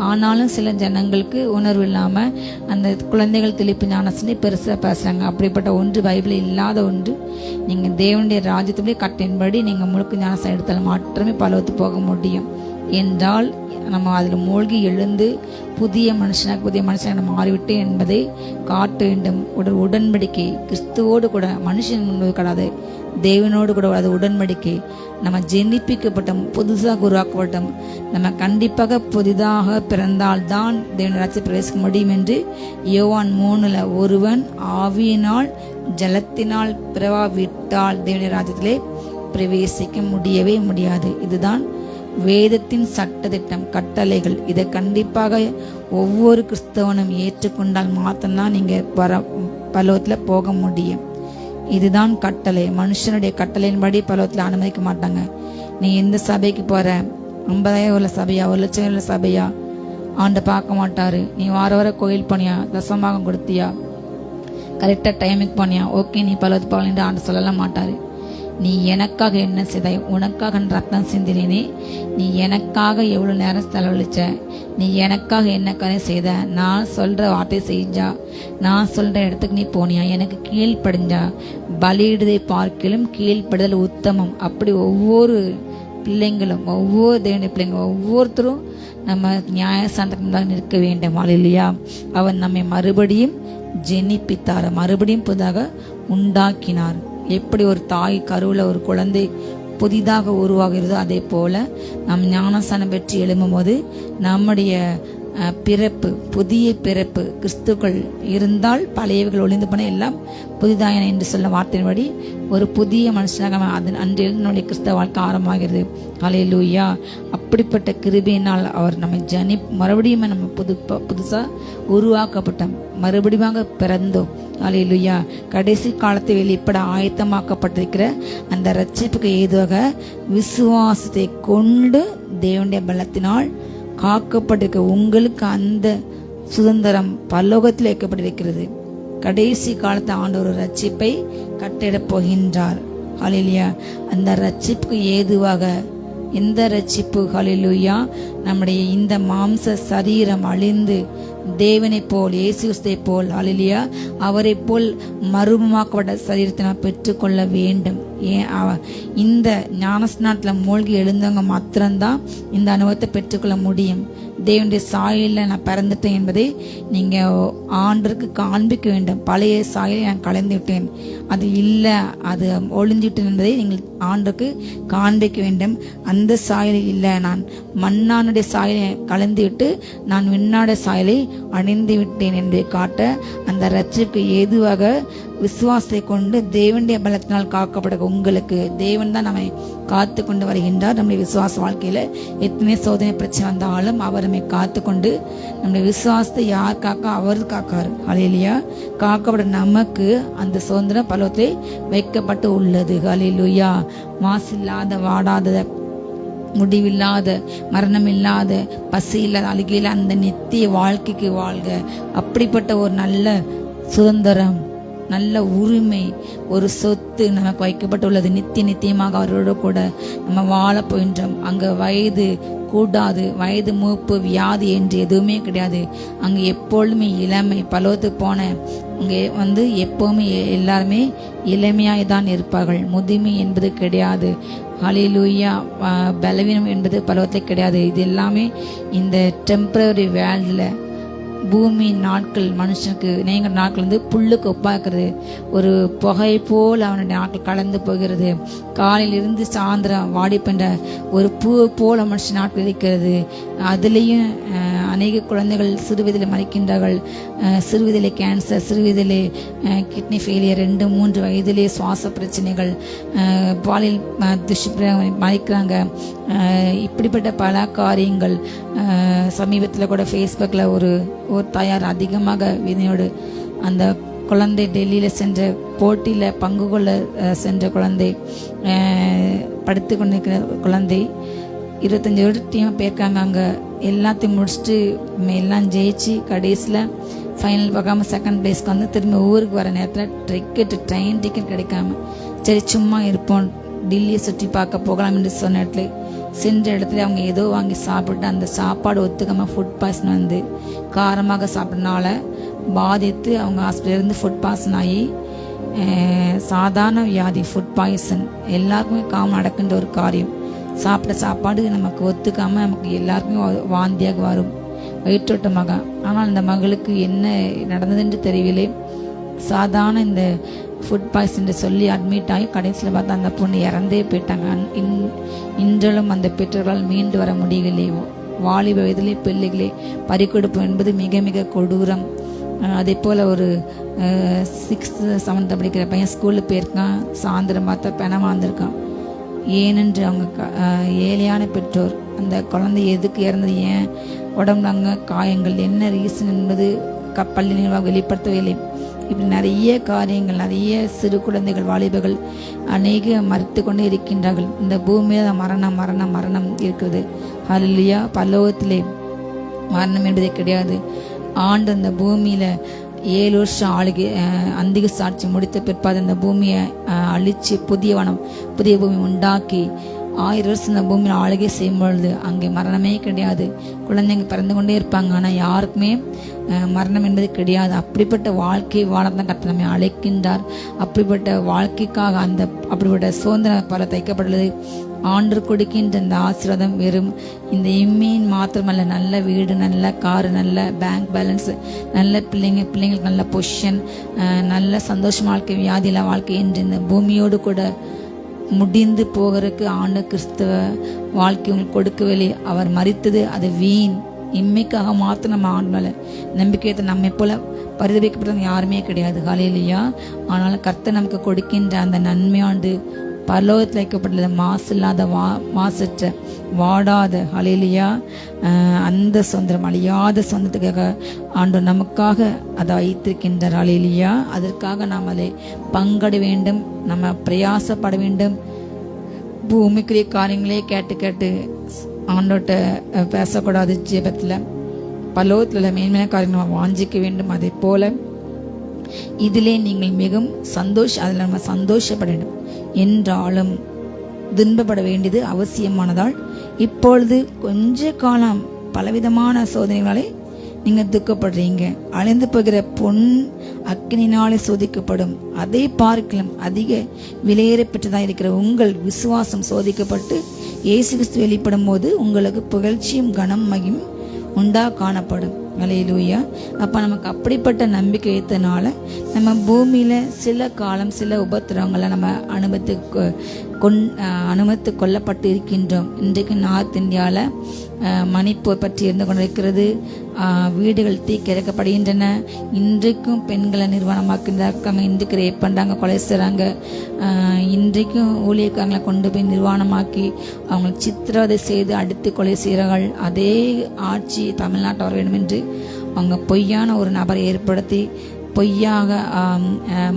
ஆனாலும் சில ஜனங்களுக்கு உணர்வு இல்லாமல் அந்த குழந்தைகள் தெளிப்பு ஞானஸ்தானத்தை பெருசாக பேசுகிறாங்க. அப்படிப்பட்ட ஒன்று பைபிளில் இல்லாத ஒன்று. நீங்கள் தேவனுடைய ராஜ்யத்திலே கட்டின்படி நீங்கள் முழுக்கு ஞானஸ்தானம் எடுத்தால் மாற்றமே பலவத்து போக முடியும் என்றால் நம்ம அதில் மூழ்கி எழுந்து புதிய மனுஷனாக மாறிவிட்டேன் என்பதை காட்ட வேண்டும். உடன்படிக்கை கிறிஸ்துவோடு கூட, மனுஷன் முன்பு கிடையாது, தேவனோடு கூட அது உடன்படிக்கை. நம்ம ஜெனிப்பிக்கப்பட்டோம், புதுசாக உருவாக்கப்பட்டோம். நம்ம கண்டிப்பாக புதிதாக பிறந்தால்தான் தேவனுடைய ராஜ்யத்தில் பிரவேசிக்க முடியும் என்று யோவான் 3 ஒருவன் ஆவியினால் ஜலத்தினால் பிறவாவிட்டால் தேவனுடைய ராஜ்யத்திலே பிரவேசிக்க முடியவே முடியாது. இதுதான் வேதத்தின் சட்டத்திட்டம், கட்டளைகள். இதை கண்டிப்பாக ஒவ்வொரு கிறிஸ்தவனும் ஏற்றுக்கொண்டால் மாத்திரம்தான் நீங்கள் பரலோகத்தில் போக முடியும். இதுதான் கட்டளை. மனுஷனுடைய கட்டளையின்படி பரலோகத்தில் அனுமதிக்க மாட்டாங்க. நீ எந்த சபைக்கு போற, 50,000 உள்ள சபையா, 1,00,000 உள்ள சபையா, ஆண்டை பார்க்க மாட்டாரு. நீ வார கோயில் போனியா, தசமாகம் கொடுத்தியா, கரெக்டாக டைமுக்கு போனியா, ஓகே நீ பலவத்து போகலன்னு ஆண்டு சொல்லலாம் மாட்டார். நீ எனக்காக என்ன செய்தாய், உனக்காக ரத்தம் சிந்தினே, நீ எனக்காக எவ்வளோ நேரம் செலவழிச்ச, நீ எனக்காக என்ன காரியம் செய்த, நான் சொல்கிற வார்த்தை செஞ்சா, நான் சொல்கிற இடத்துக்கு நீ போனியா, எனக்கு கீழ்ப்படிஞ்சா, பலியிடுதை பார்க்கிலும் கீழ்ப்படுதல் உத்தமம். அப்படி ஒவ்வொரு பிள்ளைங்களும், ஒவ்வொரு தேவனுடைய பிள்ளைங்களும், ஒவ்வொருத்தரும் நம்ம நியாயஸ்தானத்துக்கு முன்பாக நிற்க வேண்டும். அல்லேலூயா. அவன் நம்மை மறுபடியும் ஜெனிப்பித்தார், மறுபடியும் புதிதாக உண்டாக்கினார். எப்படி ஒரு தாய் கருவில் ஒரு குழந்தை புதிதாக உருவாகிறதோ அதே போல நம் ஞானஸ்தானம் பெற்று எழும்பும் போது நம்முடைய பிறப்பு, புதிய பிறப்பு கிறிஸ்துக்கள் இருந்தால் பழையவைகள் ஒளிந்து போன எல்லாம் புதிதாயன என்று சொல்ல வார்த்தையின்படி ஒரு புதிய மனுஷனாக அதன் அன்றில் நம்முடைய கிறிஸ்தவ வாழ்க்கை ஆரம்பமாகிறது. அல்லேலூயா. அப்படிப்பட்ட கிருபையினால் அவர் நம்மை மறுபடியும் நம்ம புதுசாக உருவாக்கப்பட்டோம், மறுபடியும் பிறந்தோம். அல்லேலூயா. கடைசி காலத்தை வெளிப்பட ஆயத்தமாக்கப்பட்டிருக்கிற அந்த ரட்சிப்புக்கு ஏதுவாக விசுவாசத்தை கொண்டு தேவனுடைய பலத்தினால் காக்கப்பட்டிருக்க உங்களுக்கு அந்த சுதந்திரம் பரலோகத்தில் வைக்கப்பட்டிருக்கிறது. கடைசி காலத்தை ஆண்டவர் ரட்சிப்பை கட்டிடப் போகின்றார். ஹல்லேலூயா. அந்த ரட்சிப்புக்கு ஏதுவாக எந்த ரட்சிப்பு? ஹல்லேலூயா. நம்முடைய இந்த மாம்ச சரீரம் அழிந்து தேவனை போல், இயேசு கிறிஸ்துவை போல், ஹல்லேலூயா, அவரை போல் மறுரூபமாக்கப்பட்ட சரீரத்தை நாம் பெற்றுக்கொள்ள வேண்டும். இந்த ஞானஸ்நானத்தில் மூழ்கி எழுந்தவங்க மாத்திரம்தான் இந்த அனுபவத்தை பெற்றுக்கொள்ள முடியும். தேவனுடைய சாயலில் நான் பிறந்துட்டேன் என்பதை நீங்கள் ஆண்டருக்கு காண்பிக்க வேண்டும். பழைய சாயலை நான் கலந்து விட்டேன், அது இல்லை, அது ஒளிஞ்சிட்டேன் என்பதை நீங்கள் ஆண்டருக்கு காண்பிக்க வேண்டும். அந்த சாயலை இல்லை, நான் மண்ணானுடைய சாயலை கலந்து விட்டு நான் விண்ணாட சாயலை அணிந்து விட்டேன் என்பதை காட்ட அந்த ரட்சிப்புக்கு ஏதுவாக விசுவாசத்தை கொண்டு தேவனுடைய பலத்தினால் காக்கப்பட உங்களுக்கு தேவன் தான் நம்மை காத்து கொண்டு வருகின்றார். நம்முடைய விசுவாச வாழ்க்கையில எத்தனை சோதனை பிரச்சனை வந்தாலும் அவர் நம்மை காத்து கொண்டு நம்முடைய விசுவாசத்தை யார் காக்க? அவர் காக்காரு. ஹல்லேலூயா. காக்கப்பட நமக்கு அந்த சுதந்திரம் பலவத்தை வைக்கப்பட்டு உள்ளது. ஹல்லேலூயா. மாசில்லாத, வாடாத, முடிவில்லாத, மரணம் இல்லாத, பசி இல்லாத, அழுகையில் அந்த நித்திய வாழ்க்கைக்கு வாழ்க. அப்படிப்பட்ட ஒரு நல்ல சுதந்திரம், நல்ல உரிமை, ஒரு சொத்து நமக்கு வைக்கப்பட்டுள்ளது. நித்தியமாக அவரோட கூட நம்ம வாழ போகின்றோம். அங்கே வயது கூடாது, வயது மூப்பு, வியாதி என்று எதுவுமே கிடையாது. அங்கே எப்பொழுதுமே இளமை. பலவத்துக்கு போன அங்கே எப்போவுமே எல்லாருமே இளமையாய் தான் இருப்பார்கள். முதுமை என்பது கிடையாது. ஹல்லேலூயா. பலவீனம் என்பது பலவத்தில் கிடையாது. இது எல்லாமே இந்த டெம்பரரி வேர்ல்டில் பூமி நாட்கள் மனுஷனுக்கு நேங்கிற நாட்கள் புல்லுக்கு ஒப்பாக்குறது. ஒரு புகை போல் அவனுடைய நாட்கள் கலந்து போகிறது. காலையிலிருந்து சாயந்தரம் வாடி பண்ற ஒரு பூ போல் மனுஷன் நாட்கள் இருக்கிறது. அதுலேயும் அநேக குழந்தைகள் சிறுவயதில் மறிக்கின்றார்கள். சிறுவயதிலே கேன்சர், சிறுவயதிலே கிட்னி ஃபெயிலியர், 2-3 வயதிலே சுவாச பிரச்சனைகள், பாலியல் துஷ்பிரயோகம், மறிக்கிறாங்க. இப்படிப்பட்ட பல காரியங்கள். சமீபத்தில் கூட ஃபேஸ்புக்கில் ஒரு தாயார் அதிகமாக வினையோடு அந்த குழந்தை டெல்லியில் சென்ற போட்டியில் பங்கு கொள்ள சென்ற குழந்தை, படித்து கொண்டிருக்கிற குழந்தை 25 வருடம் போயிருக்காங்க. அங்கே எல்லாத்தையும் முடிச்சுட்டு எல்லாம் ஜெயிச்சு கடைசியில் ஃபைனல் பார்க்காம செகண்ட் பிளேஸ்க்கு திரும்ப ஊருக்கு வர நேரத்தில் ட்ரெயின் டிக்கெட் கிடைக்காம சரி சும்மா இருப்போம், டில்லியை சுற்றி பார்க்க போகலாம் என்று சொன்ன இடத்துல சென்ற இடத்துல அவங்க ஏதோ வாங்கி சாப்பிட்டு அந்த சாப்பாடு ஒத்துக்காமல் ஃபுட் பாய்சன் காரமாக சாப்பிட்றதுனால பாதித்து அவங்க ஹாஸ்பிட்டலேருந்து ஃபுட் பாய்சன் ஆகி சாதாரண வியாதி ஃபுட் பாய்சன் எல்லாருக்குமே காமன் நடக்கின்ற ஒரு காரியம். சாப்பிட்ட சாப்பாடு நமக்கு ஒத்துக்காமல் நமக்கு எல்லாருக்குமே வாந்தியாக வரும், வயிற்றோட்டமாக. ஆனால் அந்த மகளுக்கு என்ன நடந்ததுன்னு தெரியவில்லை. சாதாரண இந்த ஃபுட் பாய்சன் சொல்லி அட்மிட் ஆகி கடைசியில் பார்த்தா அந்த பொண்ணு இறந்தே போயிட்டாங்க. இன்றலும் அந்த பெற்றோர்களால் மீண்டு வர முடியவில்லை. வாலிப வயதிலே பிள்ளைகளே பறிக்கொடுப்பு என்பது மிக மிக கொடூரம். அதே போல் ஒரு 6th 7th படிக்கிற பையன் ஸ்கூலில் போயிருக்கான். சாயந்தரம் பார்த்தா பெணமாக வந்திருக்கான். ஏனென்று அவங்க ஏழையான பெற்றோர் அந்த குழந்தை எதுக்கு இறந்தது, ஏன் உடம்புல காயங்கள், என்ன ரீசன் என்பது பள்ளி நிர்வாகம் வெளிப்படுத்தவில்லை. இப்படி நிறைய காரியங்கள், நிறைய சிறு குழந்தைகள், வாலிபர்கள் அநேக மறுத்து கொண்டே இருக்கின்றார்கள். இந்த பூமியில் மரணம் மரணம் மரணம் இருக்கிறது. ஹல்லேலூயா. பரலோகத்திலே மரணம் என்பதே கிடையாது. ஆண்டு அந்த பூமியில் 7 வருஷம் ஆளுகை அந்திக சாட்சி முடித்த பிற்பாடு இந்த பூமியை அழிச்சு புதிய பூமி உண்டாக்கி 1000 வருஷம் இந்த பூமியில் ஆளுகை செய்யும் பொழுது அங்கே மரணமே கிடையாது. குழந்தைங்க பிறந்து கொண்டே இருப்பாங்க, ஆனால் யாருக்குமே மரணம் என்பது கிடையாது. அப்படிப்பட்ட வாழ்க்கை வாழத்தான் கர்த்தர் நம்மை அழைக்கின்றார். அப்படிப்பட்ட வாழ்க்கைக்காக அப்படிப்பட்ட சுதந்திர பல தைக்கப்பட்டுள்ளது. ஆண்டு கொடுக்கின்ற இந்த ஆசீர்வாதம் வெறும் இந்த இம்மையின் மாத்திரமல்ல, நல்ல வீடு, நல்ல காரு, நல்ல பேங்க் பேலன்ஸ், நல்ல பிள்ளைங்களுக்கு நல்ல பொசிஷன், நல்ல சந்தோஷமான வாழ்க்கை, வியாதியில்லா வாழ்க்கை என்று இந்த பூமியோடு கூட முடிந்து போகிறதுக்கு ஆண்டு கிறிஸ்தவ வாழ்க்கை உங்களுக்கு கொடுக்கவில்லை. அவர் மரித்தது அது வீண். இம்மைக்காக மாத்திரம் நம்ம ஆண்டு மேல நம்பிக்கையத்தை நம்மை போல பரிதவிக்கப்பட்டவங்க யாருமே கிடையாது. ஹல்லேலூயா. ஆனால் கர்த்தர் நமக்கு கொடுக்கின்ற அந்த நன்மையாண்டு பரலோகத்தில் வைக்கப்பட்டது மாசில்லாத மாசற்ற வாடாத ஹல்லேலூயா அந்த சுதந்திரம், அழியாத சுதந்திரத்துக்காக ஆண்டவர் நமக்காக அதை வைத்திருக்கின்றார். ஹல்லேலூயா. அதற்காக நாம் அதை பங்கட வேண்டும், நம்ம பிரயாசப்பட வேண்டும். பூமிக்குரிய காரியங்களே கேட்டு ஆண்டோட்ட பேசக்கூடாது. ஜெபத்தில் பரலோகத்தில் உள்ள மேன்மையான காரியங்கள் நம்ம வாஞ்சிக்க வேண்டும். அதே போல இதிலே நீங்கள் மிகவும் அதில் நம்ம சந்தோஷப்பட வேண்டும். என்றாலும் துன்பப்பட வேண்டியது அவசியமானதால் இப்பொழுது கொஞ்ச காலம் பலவிதமான சோதனைகளை நீங்க துக்கப்படுறீங்க. அழிந்து போகிற பொன் அக்கினினாலே சோதிக்கப்படும், அதை பார்க்கலாம் அதிக விலையேற பெற்றதாக இருக்கிற உங்கள் விசுவாசம் சோதிக்கப்பட்டு இயேசு கிறிஸ்து வெளிப்படும் போது உங்களுக்கு புகழ்ச்சியும் கனம் மகிமும் உண்டா காணப்படும். ஹல்லேலூயா. அப்போ நமக்கு அப்படிப்பட்ட நம்பிக்கை வைத்தனால நம்ம பூமியில் சில காலம் சில உபத்திரவங்களை நம்ம அனுமதித்து கொள்ளப்பட்டு இருக்கின்றோம். இன்றைக்கு நார்த் இந்தியாவில் மணிப்பூர் பற்றி இருந்து கொண்டிருக்கிறது. வீடுகள் தீக்கிரைக்கப்படுகின்றன. இன்றைக்கும் பெண்களை நிர்வாணமாக்கின்றாங்க. இன்றைக்கு ரேப் பண்ணுறாங்க, கொலை செய்கிறாங்க. இன்றைக்கும் ஊழியக்காரங்களை கொண்டு போய் நிர்வாணமாக்கி அவங்க சித்திரவதை செய்து அடித்து கொலை செய்கிறார்கள். அதே ஆட்சி தமிழ்நாட்டை வர வேண்டும் என்று அவங்க பொய்யான ஒரு நபரை ஏற்படுத்தி பொய்யாக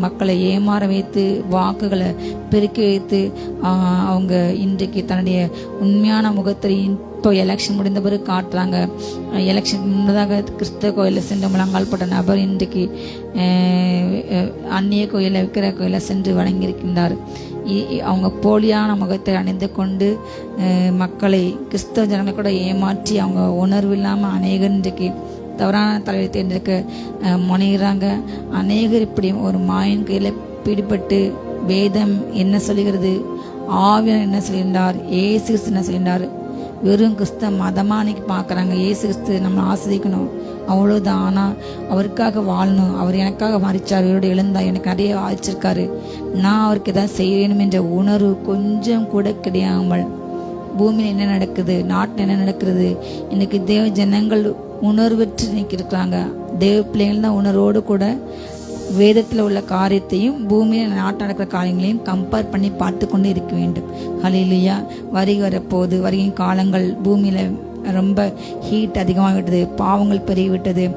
மக்களை ஏமாற வைத்து வாக்குகளை பெருக்கி வைத்து அவங்க இன்றைக்கு தன்னுடைய உண்மையான முகத்தை இப்போ எலெக்ஷன் முடிந்த பிறகு காட்டுறாங்க. எலெக்ஷன் முன்னதாக கிறிஸ்தவ கோயிலில் சென்று முழங்கால் போட்ட நபர் இன்றைக்கு அந்நிய கோயிலில் விற்கிற கோயிலில் சென்று வணங்கியிருக்கின்றார். அவங்க போலியான முகத்தை அணிந்து கொண்டு மக்களை கிறிஸ்தவ ஜனங்களை கூட ஏமாற்றி அவங்க உணர்வு இல்லாமல் அநேகர் இன்றைக்கு தவறான தலைவரை தேர்ந்தெடுக்க முனைகிறாங்க. அநேகர் இப்படி ஒரு மாயின் கையில் பிடிபட்டு வேதம் என்ன சொல்லுகிறது, ஆவியானவர் என்ன சொல்கின்றார், இயேசு கிறிஸ்து என்ன சொல்கின்றார், வெறும் கிறிஸ்தவ மதமாக அன்னைக்கு பார்க்குறாங்க. இயேசு கிறிஸ்து நம்மளை ஆசிரியக்கணும் அவ்வளோதான். ஆனால் அவருக்காக வாழணும், அவர் எனக்காக மறிச்சார், இவரோட எழுந்தார், எனக்கு நிறைய ஆய்ச்சிருக்காரு, நான் அவருக்கு எதாவது செய்ய வேணும் என்ற உணர்வு கொஞ்சம் கூட கிடையாமல் பூமியில் என்ன நடக்குது, நாட்டில் என்ன நடக்கிறது, இன்னைக்கு தேவ ஜனங்கள் உணர்வற்று இன்னைக்கு இருக்கிறாங்க. தேவ பிள்ளைகள் தான் உணர்வோடு கூட வேதத்தில் உள்ள காரியத்தையும் பூமியில் நாட்டில் நடக்கிற காரியங்களையும் கம்பேர் பண்ணி பார்த்து கொண்டு இருக்க வேண்டும். ஹல்லேலூயா. வரப்போகுது, வருகிற காலங்கள் பூமியில் ரொம்ப ஹீட் அதிகமாகிவிட்டது, பாவங்கள் பெருகிவிட்டது.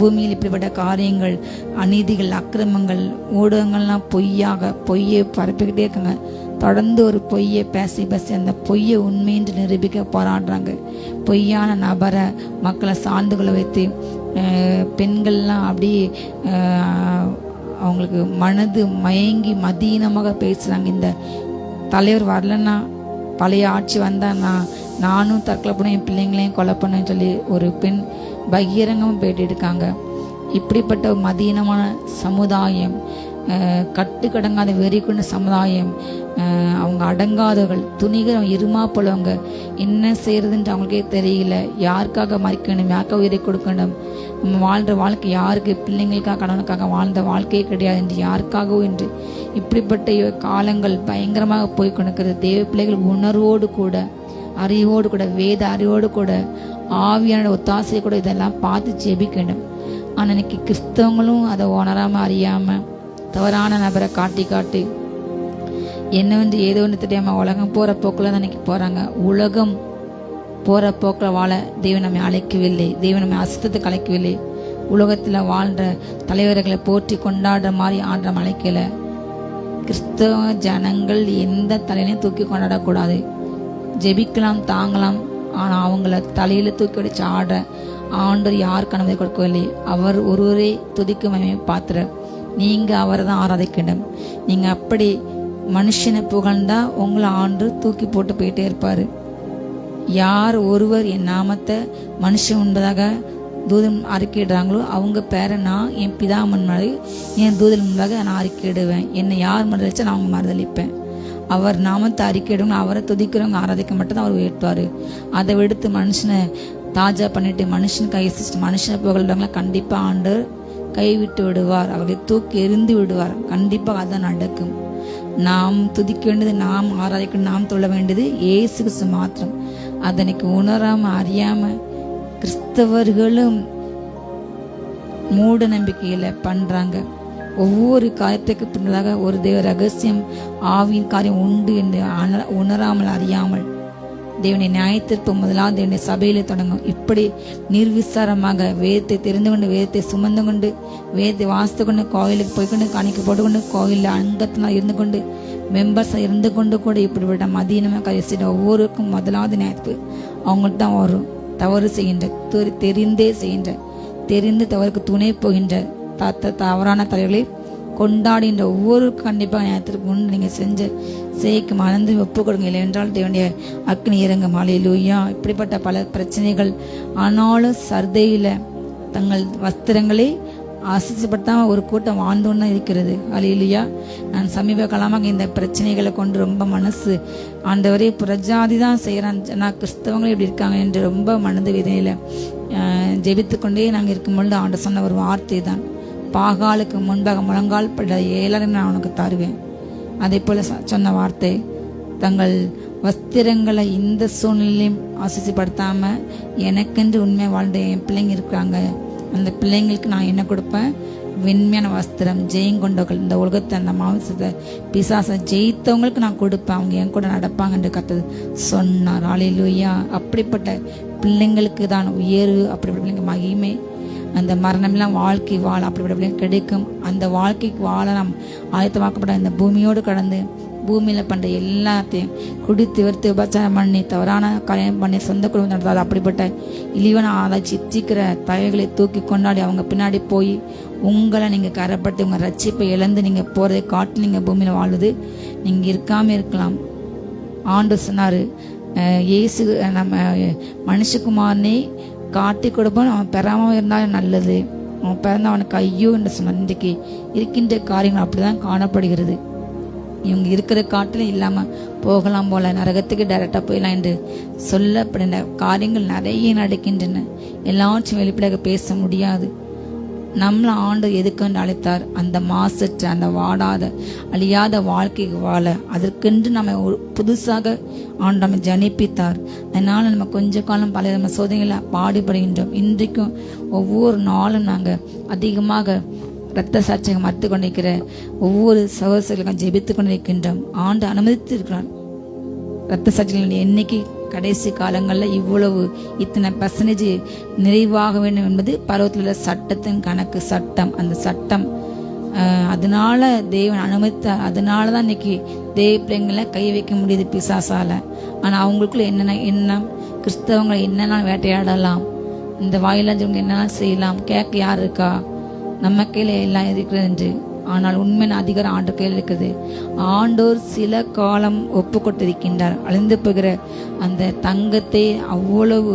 பூமியில் இப்படிப்பட்ட காரியங்கள், அநீதிகள், அக்கிரமங்கள், ஊடகங்கள்லாம் பொய்யை பரப்பிக்கிட்டே இருக்காங்க. தொடர்ந்து ஒரு பொய்யை பேசி அந்த பொய்யை உண்மையின்றி நிரூபிக்க போராடுறாங்க. பொய்யான நபரை மக்களை சார்ந்து கொள்ள வைத்து பெண்கள்லாம் அப்படியே அவங்களுக்கு மனது மயங்கி மதீனமாக பேசுகிறாங்க. இந்த தலைவர் வரலன்னா, பழைய ஆட்சி வந்தால் நானும் தற்கொலை பண்ண, என் பிள்ளைங்களையும் கொலை பண்ணேன்னு சொல்லி ஒரு பெண் பகிரங்கமாக பேட்டி எடுக்காங்க. இப்படிப்பட்ட மதீனமான சமுதாயம், கட்டுக்கடங்காத வெறி கொண்ட சமுதாயம், அவங்க அடங்காதவர்கள், துணிகிற இருமா போலவங்க, என்ன செய்யறதுன்ற அவங்களுக்கே தெரியல. யாருக்காக மறிக்கணும், யாருக்காக உயிரை கொடுக்கணும், நம்ம வாழ்கிற வாழ்க்கை யாருக்கு, பிள்ளைங்களுக்காக கணவனுக்காக வாழ்ந்த வாழ்க்கையே கிடையாது என்று யாருக்காகவும் என்று இப்படிப்பட்ட காலங்கள் பயங்கரமாக போய் கொண்டிருக்கிறது. தேவ பிள்ளைகள் உணர்வோடு கூட, அறிவோடு கூட, வேத அறிவோடு கூட, ஆவியான ஒத்தாசையை கூட இதெல்லாம் பார்த்து ஜெபிக்கணும். ஆனால் இன்னைக்கு கிறிஸ்தவங்களும் அதை உணராமல் அறியாமல் தவறான நபரை காட்டி என்னவென்று ஏதோ ஒன்று தெரியாமல் உலகம் போகிற போக்கில் தான் இன்னைக்கு போகிறாங்க. உலகம் போகிற போக்கில் வாழ தெய்வம் நம்மை அழைக்கவில்லை, தெய்வம் நம்மை அசுத்தத்துக்கு அழைக்கவில்லை. உலகத்தில் வாழ்கிற தலைவர்களை போற்றி கொண்டாடுற மாதிரி ஆடுற அழைக்கலை. கிறிஸ்தவ ஜனங்கள் எந்த தலையிலையும் தூக்கி கொண்டாடக்கூடாது. ஜெபிக்கலாம், தாங்கலாம், ஆனால் அவங்கள தலையில் தூக்கி வச்சு ஆடுற ஆண்டவர் யாருக்கு அனுமதி கொடுக்கவில்லை. அவர் ஒருவரே துதிக்கும் மகிமை பாத்திரர். நீங்க அவரை தான் ஆராதிக்கணும். நீங்க அப்படி மனுஷனை புகழ்ந்தா உங்களை ஆண்டு தூக்கி போட்டு போயிட்டே இருப்பாரு. யார் ஒருவர் என் நாமத்தை மனுஷன் உண்பதாக தூதன் அறிக்கையிடுறாங்களோ அவங்க பேரை நான் என் பிதா முன்னாடி என் தூதன் முன்பாக நான் அறிக்கையிடுவேன். என்னை யார் மறுதளிச்சா நான் அவங்க மறுதளிப்பேன். அவர் நாமத்தை அறிக்கையிடுங்க, அவரை துதிக்கிறவங்க ஆராதிக்க மட்டும் தான் அவர் உயர்த்துவார். அதை விடுத்து மனுஷனை தாஜா பண்ணிட்டு மனுஷன் கை மனுஷனை புகழ்றவங்கள கண்டிப்பாக ஆண்டு கைவிட்டு விடுவார். அவரை தூக்கி எறிந்து விடுவார். கண்டிப்பாக அதான் நடக்கும். நாம் துதிக்க வேண்டியது, நாம் ஆராதிக்க, நாம் தொழ வேண்டியது இயேசு கிறிஸ்து மாத்திரம். அதனைக்கு உணராம அறியாம கிறிஸ்தவர்களும் மூட நம்பிக்கையில பண்றாங்க. ஒவ்வொரு காரியத்துக்கு பின்னதாக ஒரு தேவ ரகசியம் ஆவியின் காரியம் உண்டு என்று உணராமல் அறியாமல் தேவனை நியாயத்திற்கு முதலாவது தேவனை சபையிலே தொடங்கும். இப்படி நிர்விசாரமாக வேதத்தை தெரிந்து கொண்டு, வேதத்தை சுமந்து கொண்டு, வேதத்தை வாசித்து கொண்டு, கோயிலுக்கு போய்கொண்டு, காணிக்கை போட்டுக்கொண்டு, கோயிலில் அங்கத்தினால் இருந்து கொண்டு, மெம்பர்ஸ் இருந்து கொண்டு கூட இப்படிப்பட்ட மதியனமாக கரிசிட்ட ஒவ்வொருக்கும் முதலாவது நியாயத்துக்கு அவங்களுக்கு தான் வரும். தவறு செய்கின்ற, தெரிந்தே செய்கின்ற, தெரிந்து தவறுக்கு துணை போகின்ற தவறான தலைவர்களை கொண்டாடுகின்ற ஒவ்வொருக்கும் கண்டிப்பாக நியாயத்திற்கு முன் நீங்கள் செய்யக்கு மறந்து ஒப்பு கொடுங்க. இல்லை என்றால் தேவனுடைய அக்னி இறங்க. ஹல்லேலூயா. இப்படிப்பட்ட பல பிரச்சனைகள் ஆனாலும் சர்தையில் தங்கள் வஸ்திரங்களை ஆசிசப்படுத்தாமல் ஒரு கூட்டம் வாழ்ந்தோன்னு தான் இருக்கிறது. ஹல்லேலூயா. நான் சமீப காலமாக இந்த பிரச்சனைகளை கொண்டு ரொம்ப மனசு ஆண்டவரே புறஜாதி தான் செய்கிறான், நான் கிறிஸ்தவங்களும் இப்படி இருக்காங்க என்று ரொம்ப மனது விதையில் ஜெபித்து கொண்டே நாங்கள் இருக்கும்பொழுது ஆண்டு சொன்ன ஒரு வார்த்தை தான், பாகாலுக்கு முன்பாக முழங்கால் பட 7 நான் உனக்கு தருவேன். அதே போல சொன்ன வார்த்தை, தங்கள் வஸ்திரங்களை இந்த சூழ்நிலையும் ஆசிசப்படுத்தாம எனக்கென்று உண்மை வாழ்ந்த என் பிள்ளைங்க இருக்கிறாங்க, அந்த பிள்ளைங்களுக்கு நான் என்ன கொடுப்பேன்? வெண்மையான வஸ்திரம். ஜெயங்கொண்டவர்கள், இந்த உலகத்தை அந்த மாம்சத்தை பிசாசை ஜெயித்தவங்களுக்கு நான் கொடுப்பேன், அவங்க என் கூட நடப்பாங்க என்று கர்த்தர் சொன்னார். ஹல்லேலூயா. அப்படிப்பட்ட பிள்ளைங்களுக்கு தான் உயர்வு, அப்படிப்பட்ட பிள்ளைங்க மகிமை. அந்த மரணமெல்லாம் வாழ்க்கை வாழ அப்படிப்பட்ட பிள்ளைங்க கிடைக்கும். அந்த வாழ்க்கைக்கு வாழ நாம் ஆயத்தமாக்கப்பட்ட இந்த பூமியோடு கடந்து பூமியில் பண்ணுற எல்லாத்தையும் குடித்து வெறுத்து விபச்சாரம் பண்ணி தவறான காரியம் பண்ணி சொந்த குடும்பம் நடத்தாது அப்படிப்பட்ட இழிவன ஆராய்ச்சி இச்சிக்கிற தயவுகளை தூக்கி கொண்டாடி அவங்க பின்னாடி போய் உங்களை நீங்கள் கரைப்பட்டு உங்கள் ரட்சிப்பை இழந்து நீங்கள் போகிறதை காட்டு நீங்கள் பூமியில் வாழ்வது நீங்கள் இருக்காமல் இருக்கலாம். ஆண்டு சொன்னார், இயேசு நம்ம மனுஷகுமாரனை காட்டி கொடுப்போம், அவன் பெறாமல் இருந்தாலும் நல்லது, அவன் பிறந்த அவனுக்கு ஐயோ என்று சொன்னான். இன்றைக்கு இருக்கின்ற காரியங்கள் அப்படிதான் காணப்படுகிறது. இவங்க இருக்கிற காட்டிலும் இல்லாமல் போகலாம் போல, நரகத்துக்கு டைரெக்டாக போயிடலாம் என்று சொல்லப்படுகிற காரியங்கள் நிறைய நடக்கின்றன. எல்லாவற்றையும் வெளிப்படையாக பேச முடியாது. நம்மளை ஆண்டு எதுக்கென்று அழைத்தார்? அந்த மாசற்ற, அந்த வாடாத, அழியாத வாழ்க்கைக்கு வாழ, அதற்கென்று நம்ம புதுசாக ஆண்டு நம்ம ஜனிப்பித்தார். அதனால் நம்ம கொஞ்ச காலம் பல நம்ம சோதனைகளை பாடுபடுகின்றோம். இன்றைக்கும் ஒவ்வொரு நாளும் நாங்கள் அதிகமாக இரத்த சாட்சியம் மறுத்து கொண்டிருக்கிற ஒவ்வொரு சகோதரர்களுக்கும் ஜெபித்து கொண்டிருக்கின்றோம். ஆண்டு அனுமதித்து இருக்கிறார். இரத்த சாட்சிகள் என்னைக்கு கடைசி காலங்களில் இவ்வளவு இத்தனை % நிறைவாக வேண்டும் என்பது பருவத்தில் உள்ள சட்டத்தின் கணக்கு, சட்டம். அந்த சட்டம் அதனால தேவன் அனுமதித்தார். அதனால தான் இன்னைக்கு தேவ பிள்ளைங்களை கை வைக்க முடியுது பிசாசால. ஆனால் அவங்களுக்குள்ள என்னென்ன எண்ணம், கிறிஸ்தவங்களை என்னென்ன வேட்டையாடலாம், இந்த வாயிலாஞ்சவங்க என்னென்ன செய்யலாம், கேட்க யார் இருக்கா, நம்ம கையில் எல்லாம் இருக்கிறது என்று. ஆனால் உண்மையான அதிகாரம் ஆண்டு கையில் இருக்குது. ஆண்டோர் சில காலம் ஒப்பு கொண்டிருக்கின்றார். அழிந்து போகிற அந்த தங்கத்தை அவ்வளவு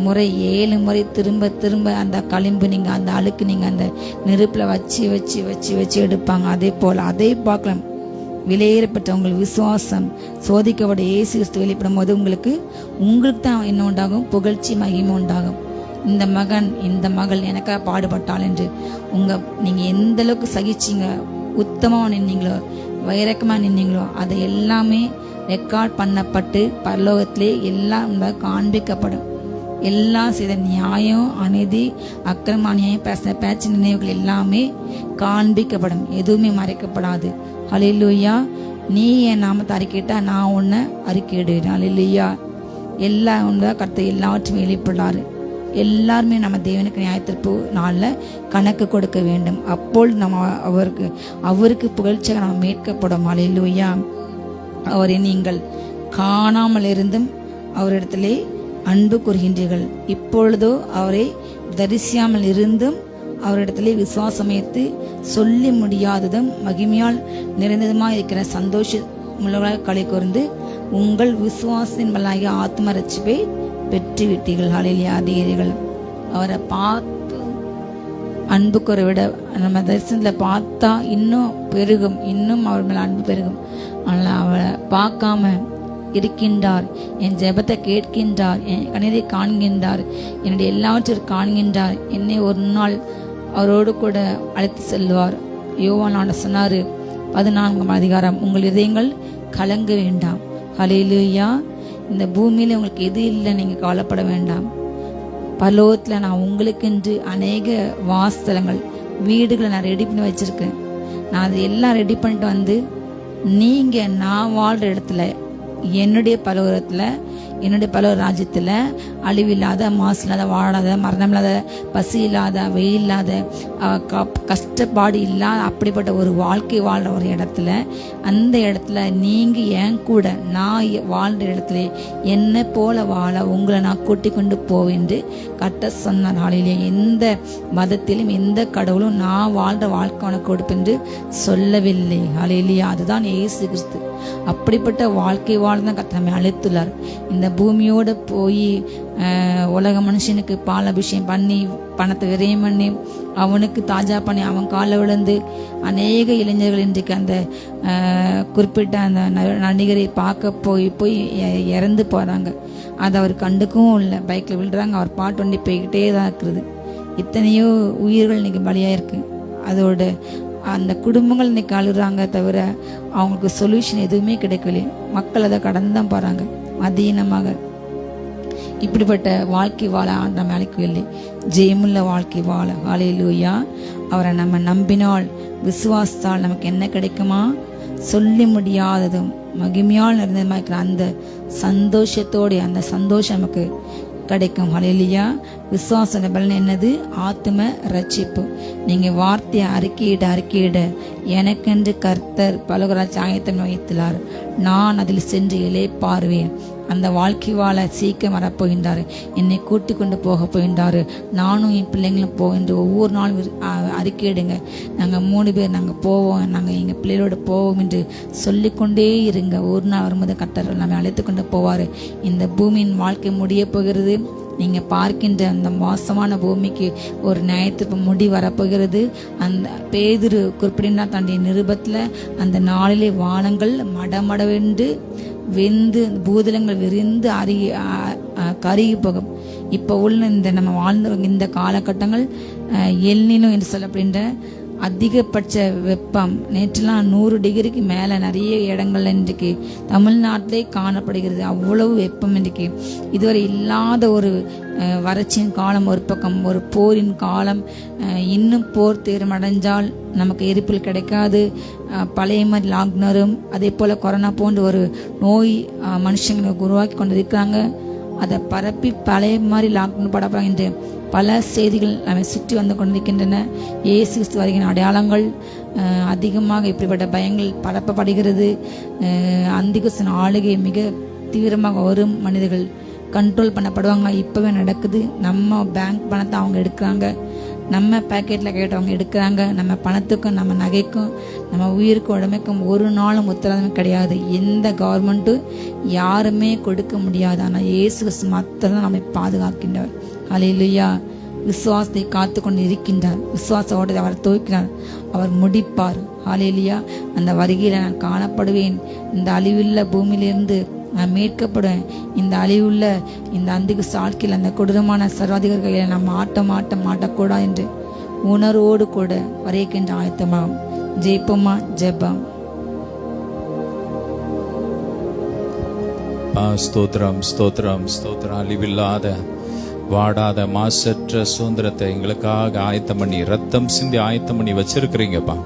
முறை 7 முறை திரும்ப திரும்ப அந்த களிம்பு நீங்கள் அந்த அழுக்கு நீங்கள் அந்த நெருப்பில் வச்சு வச்சு வச்சு வச்சு எடுப்பாங்க. அதே போல் அதை பார்க்கலாம். விலையேறப்பட்ட உங்கள் விசுவாசம் சோதிக்கப்பட இயேசு கிறிஸ்து வெளிப்படும் போது உங்களுக்கு தான் என்ன உண்டாகும்? புகழ்ச்சி, மகிமை உண்டாகும். இந்த மகன் இந்த மகள் எனக்காக பாடுபட்டாள் என்று நீங்கள் எந்த அளவுக்கு சகிச்சிங்க, உத்தமமாக நின்னீங்களோ, வைரக்கமாக நின்னீங்களோ, அதை எல்லாமே ரெக்கார்ட் பண்ணப்பட்டு பரலோகத்திலே எல்லாம் காண்பிக்கப்படும். எல்லாம் செய்த நியாயம், அநீதி, அக்கிரம அநியாயம், பேச்சு நினைவுகள் எல்லாமே காண்பிக்கப்படும். எதுவுமே மறைக்கப்படாது. ஹல்லேலூயா. நீ என் நாமத்தை அறிக்கையிட்டா நான் உன்னை அறிக்கையிடுவேன். ஹல்லேலூயா. எல்லாம் உண்மை கர்த்தர் எல்லாவற்றையும் வெளிப்படுறாரு. எல்லாருமே நம்ம தேவனுக்கு நியாயத்திற்பு நாளில் கணக்கு கொடுக்க வேண்டும். அப்போது நம்ம அவருக்கு புகழ்ச்சியாக நம்ம மீட்கப்படும். ஹல்லேலூயா. அவரை நீங்கள் காணாமல் இருந்தும் அவரிடத்திலே அன்பு கூறுகின்றீர்கள். இப்பொழுதோ அவரை தரிசியாமல் இருந்தும் அவரிடத்திலே விசுவாசம் வைத்து சொல்லி முடியாததும் மகிமையால் நிறைந்ததுமாய் இருக்கிற சந்தோஷமுள்ளவர்களாக களை கூர்ந்து உங்கள் விசுவாசத்தின் பலனாகிய ஆத்ம ரட்சிப்பை பெற்றுவிட்டீர்கள். ஹல்லேலூயா. அதிகாரிகள் அவரை பார்த்து அன்பு கூற விட நம்ம தரிசனத்தில் பார்த்தா இன்னும் பெருகும், இன்னும் அவர் மேலே அன்பு பெருகும். ஆனால் அவரை பார்க்காம இருக்கின்றார், என் ஜெபத்தை கேட்கின்றார், என் கண்ணீரை காண்கின்றார், என்னுடைய எல்லாவற்றையும் காண்கின்றார். என்னை ஒரு நாள் அவரோடு கூட அழைத்து செல்வார். யோவான் சொன்னார் 14ஆம் அதிகாரம், உங்கள் இதயங்கள் கலங்க வேண்டாம். ஹல்லேலூயா. இந்த பூமியில் உங்களுக்கு எது இல்லை, நீங்கள் கவலைப்பட வேண்டாம். பரலோகத்தில் நான் உங்களுக்கென்று அநேக வாசஸ்தலங்கள் வீடுகளை நான் ரெடி பண்ணி வச்சுருக்கேன். நான் அது எல்லாம் ரெடி பண்ணிட்டு வந்து நீங்கள் நான் வாழ்கிற இடத்துல என்னுடைய பரலோகத்தில் என்னுடைய பரலோக ராஜ்யத்தில் அழிவில்லாத, மாசு இல்லாத, வாழாத, மரணம் இல்லாத, பசி இல்லாத, வெயில் இல்லாத, கஷ்டப்பாடு இல்லாத அப்படிப்பட்ட ஒரு வாழ்க்கை வாழ்கிற ஒரு இடத்துல, அந்த இடத்துல நீங்கள் என் கூட நான் வாழ்கிற இடத்துல என்னை போல வாழ உங்களை நான் கூட்டி கொண்டு போவேன்று கட்ட சொன்னார். ஹல்லேலூயா. எந்த மதத்திலும் எந்த கடவுளும் நான் வாழ்கிற வாழ்க்கை உனக்கு கொடுப்பென்று சொல்லவில்லை. ஹல்லேலூயா. அதுதான் இயேசு கிறிஸ்து. அப்படிப்பட்ட வாழ்க்கை வாழ்தான் கர்த்தர் நம்மை அழைத்துள்ளார். இந்த பூமியோடு போய் உலக மனுஷனுக்கு பால் அபிஷேகம் பண்ணி பணத்தை விரயம் பண்ணி அவனுக்கு தாஜா பண்ணி அவன் காலை விழுந்து அநேக இளைஞர்கள் இன்றைக்கு அந்த குறிப்பிட்ட அந்த நடிகரை பார்க்க போய் இறந்து போகிறாங்க. அதை அவர் கண்டுக்கவும் இல்லை. பைக்கில் விழுறாங்க, அவர் பாட்டு வண்டி போய்கிட்டே தான் இருக்குது. இத்தனையோ உயிர்கள் இன்னைக்கு பலியாக இருக்குது. அதோட அந்த குடும்பங்கள் இன்னைக்கு அழுறாங்க, தவிர அவங்களுக்கு சொல்யூஷன் எதுவுமே கிடைக்கல. மக்கள் அதை கடந்து தான் போகிறாங்க மதீனமாக. இப்படிப்பட்ட வாழ்க்கை வாழ நம்ம அழைக்கவில்லை, ஜெயமுள்ள வாழ்க்கை வாழ. ஹல்லேலூயா. அவரை நம்ம நம்பினால் விசுவாசத்தால் நமக்கு என்ன கிடைக்குமா? சொல்லி முடியாததும் மகிமையால் நிறைந்ததுமா இருக்கிற அந்த சந்தோஷத்தோடு அந்த சந்தோஷம் நமக்கு கிடைக்கும். ஹல்லேலூயா. விசுவாச பலன் என்னது? ஆத்ம ரட்சிப்பு. நீங்கள் வார்த்தையை அறிக்கையிட எனக்கென்று கர்த்தர் பலகராட்சி ஆயத்தம் வைத்துள்ளார், நான் அதில் சென்று இளைப்பாறுவேன். அந்த வாழ்க்கை வாழ சீக்கிரம் வரப்போகின்றார், என்னை கூட்டி கொண்டு போக போகின்றார். நானும் என் பிள்ளைங்களும் போகின்ற ஒவ்வொரு நாளும் அறிக்கையிடுங்க, நாங்கள் 3 பேர் நாங்கள் போவோம், நாங்கள் எங்கள் பிள்ளைகளோடு போவோம் என்று சொல்லிக்கொண்டே இருங்க. ஒரு நாள் வரும்போது கர்த்தர் நம்மை அழைத்து கொண்டு போவார். இந்த பூமியின் வாழ்க்கை முடிய போகிறது. நீங்கள் பார்க்கின்ற அந்த மோசமான பூமிக்கு ஒரு நியாயத்திற்கு முடி வரப்போகிறது. அந்த பேதுரு குறிப்பிட்டா தன்னுடைய நிருபத்தில் அந்த நாளிலே வானங்கள் மடமடவென்று வெந்து பூதலங்கள் விரிந்து கருகி போகும். இப்போ உள்ள இந்த நம்ம வாழ்ந்த இந்த காலகட்டங்கள் எல்னினோ என்று சொல்லப்படுகின்ற அதிகபட்ச வெப்பம். நேற்றுலாம் 100 டிகிரிக்கு மேலே நிறைய இடங்கள் இன்றைக்கு தமிழ்நாட்டிலே காணப்படுகிறது. அவ்வளவு வெப்பம் இன்றைக்கு இதுவரை இல்லாத ஒரு வறட்சியின் காலம் ஒரு பக்கம், ஒரு போரின் காலம். இன்னும் போர் தீர்மடைஞ்சால் நமக்கு எரிப்புகள் கிடைக்காது. பழைய மாதிரி லாக்டவுனும் அதே போல் கொரோனா போன்ற ஒரு நோய் மனுஷங்களுக்கு உருவாக்கி கொண்டு இருக்கிறாங்க. அதை பரப்பி பழைய மாதிரி லாக்டவுன் படப்பாங்க என்று பல செய்திகள் நம்மை சுற்றி வந்து கொண்டிருக்கின்றன. இயேசு கிறிஸ்து வருகிற அடையாளங்கள் அதிகமாக இப்படிப்பட்ட பயங்கள் பரப்பப்படுகிறது. அந்திகிறிஸ்து ஆளுகை மிக தீவிரமாக வரும். மனிதர்கள் கண்ட்ரோல் பண்ணப்படுவாங்க. இப்போவே நடக்குது. நம்ம பேங்க் பணத்தை அவங்க எடுக்கிறாங்க, நம்ம பேக்கெட்டில் கேட்டவங்க எடுக்கிறாங்க. நம்ம பணத்துக்கும் நம்ம நகைக்கும் நம்ம உயிருக்கும் உடமைக்கும் ஒரு நாளும் உத்தரவாதமே கிடையாது. எந்த கவர்மெண்ட்டும் யாருமே கொடுக்க முடியாது. ஆனால் இயேசு கிறிஸ்து மாத்திரம் நம்மை பாதுகாக்கின்றார். ஹல்லேலூயா. விசுவாசத்தை காத்து கொண்டு இருக்கின்றார். விசுவாசத்தோடு அவர் துவக்கினார், அவர் முடிப்பார். ஹல்லேலூயா. அந்த வருகையில் நான் காணப்படுவேன். இந்த அழிவுள்ள பூமியிலிருந்து நான் மீட்கப்படுவேன். இந்த அழிவுள்ள இந்த அந்திகிறிஸ்து வாழ்க்கையில் அந்த கொடூரமான சர்வாதிகாரிகளை நாம் மாட்டக்கூடாது என்று உணர்வோடு கூட வரைக்கின்ற ஆயத்தமாகும். ஜெயிப்போமா? ஜெபம். ஸ்தோத்திரம், ஸ்தோத்திரம், ஸ்தோத்திரம். அழிவில்லாத வாடாத மாசற்ற சுதந்திரத்தை எங்களுக்காக ஆயத்தம் பண்ணி ரத்தம் சிந்தி ஆயத்தம் பண்ணி வச்சிருக்கிறீங்கப்பா.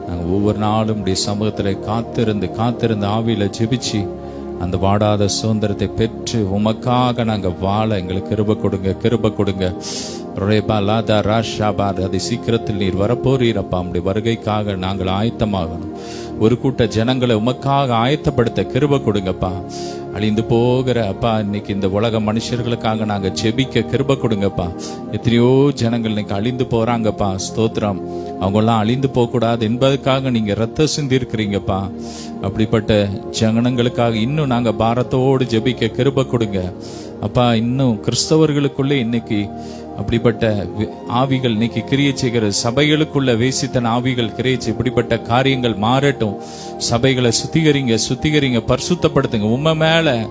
நாங்கள் ஒவ்வொரு நாளும் இப்படி சமூகத்தில் காத்திருந்து ஆவியில ஜெபிச்சு அந்த வாடாத சுதந்திரத்தை பெற்று உமக்காக நாங்கள் வாழ எங்களுக்கு கிருபை கொடுங்க. அதை சீக்கிரத்தில் நீர் வரப்போறீரப்பா. உடைய வருகைக்காக நாங்கள் ஆயத்தமாகணும். ஒரு கூட்ட ஜனங்களை உமக்காக ஆயத்தப்படுத்த கிருபை கொடுங்கப்பா. அழிந்து போகிற அப்பா இன்னைக்கு இந்த உலக மனுஷர்களுக்காக நாங்க ஜெபிக்க கிருபை கொடுங்கப்பா. எத்தனையோ ஜனங்கள் இன்னைக்கு அழிந்து போறாங்கப்பா. ஸ்தோத்திரம். அவங்கெல்லாம் அழிந்து போக கூடாது என்பதற்காக நீங்க ரத்த சிந்தி இருக்கிறீங்கப்பா. அப்படிப்பட்ட ஜனங்களுக்காக இன்னும் நாங்க பாரத்தோடு ஜெபிக்க கிருபை கொடுங்க அப்பா. இன்னும் கிறிஸ்தவர்களுக்குள்ளே இன்னைக்கு அப்படிப்பட்ட ஆவிகள் இன்னைக்கு கிரியை செய்கிற சபைகளுக்குள்ள வேசித்தன ஆவிகள் கிரியை இப்படிப்பட்ட காரியங்கள் மாறட்டும். சபைகளை சுத்திகரிங்க பரிசுத்தப்படுத்துங்க. உண்மை மேல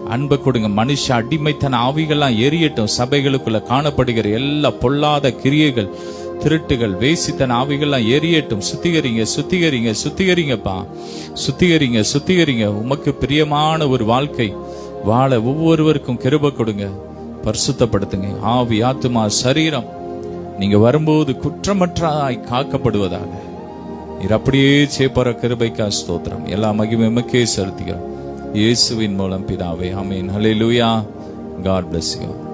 அன்பை கொடுங்க. மனுஷ அடிமைத்தன ஆவிகள்லாம் எரியட்டும். சபைகளுக்குள்ள காணப்படுகிற எல்லா பொல்லாத கிரியைகள், திருட்டுகள், வேசித்தன ஆவிகள்லாம் எரியட்டும். சுத்திகரிங்கப்பா. சுத்திகரிங்க. உமக்கு பிரியமான ஒரு வாழ்க்கை வாழ ஒவ்வொருவருக்கும் கிருபை கொடுங்க. பரிசுத்தப்படுத்துங்க. ஆவி, ஆத்துமா, சரீரம் நீங்க வரும்போது குற்றமற்றாய் காக்கப்படுவதாக நீர் அப்படியே சேப்பற கிருபைக்கா ஸ்தோத்திரம். எல்லா மகிமை உமக்கே செலுத்துகிறோம். இயேசுவின் மூலம் பிதாவே, ஆமென். ஹல்லேலூயா. God bless you.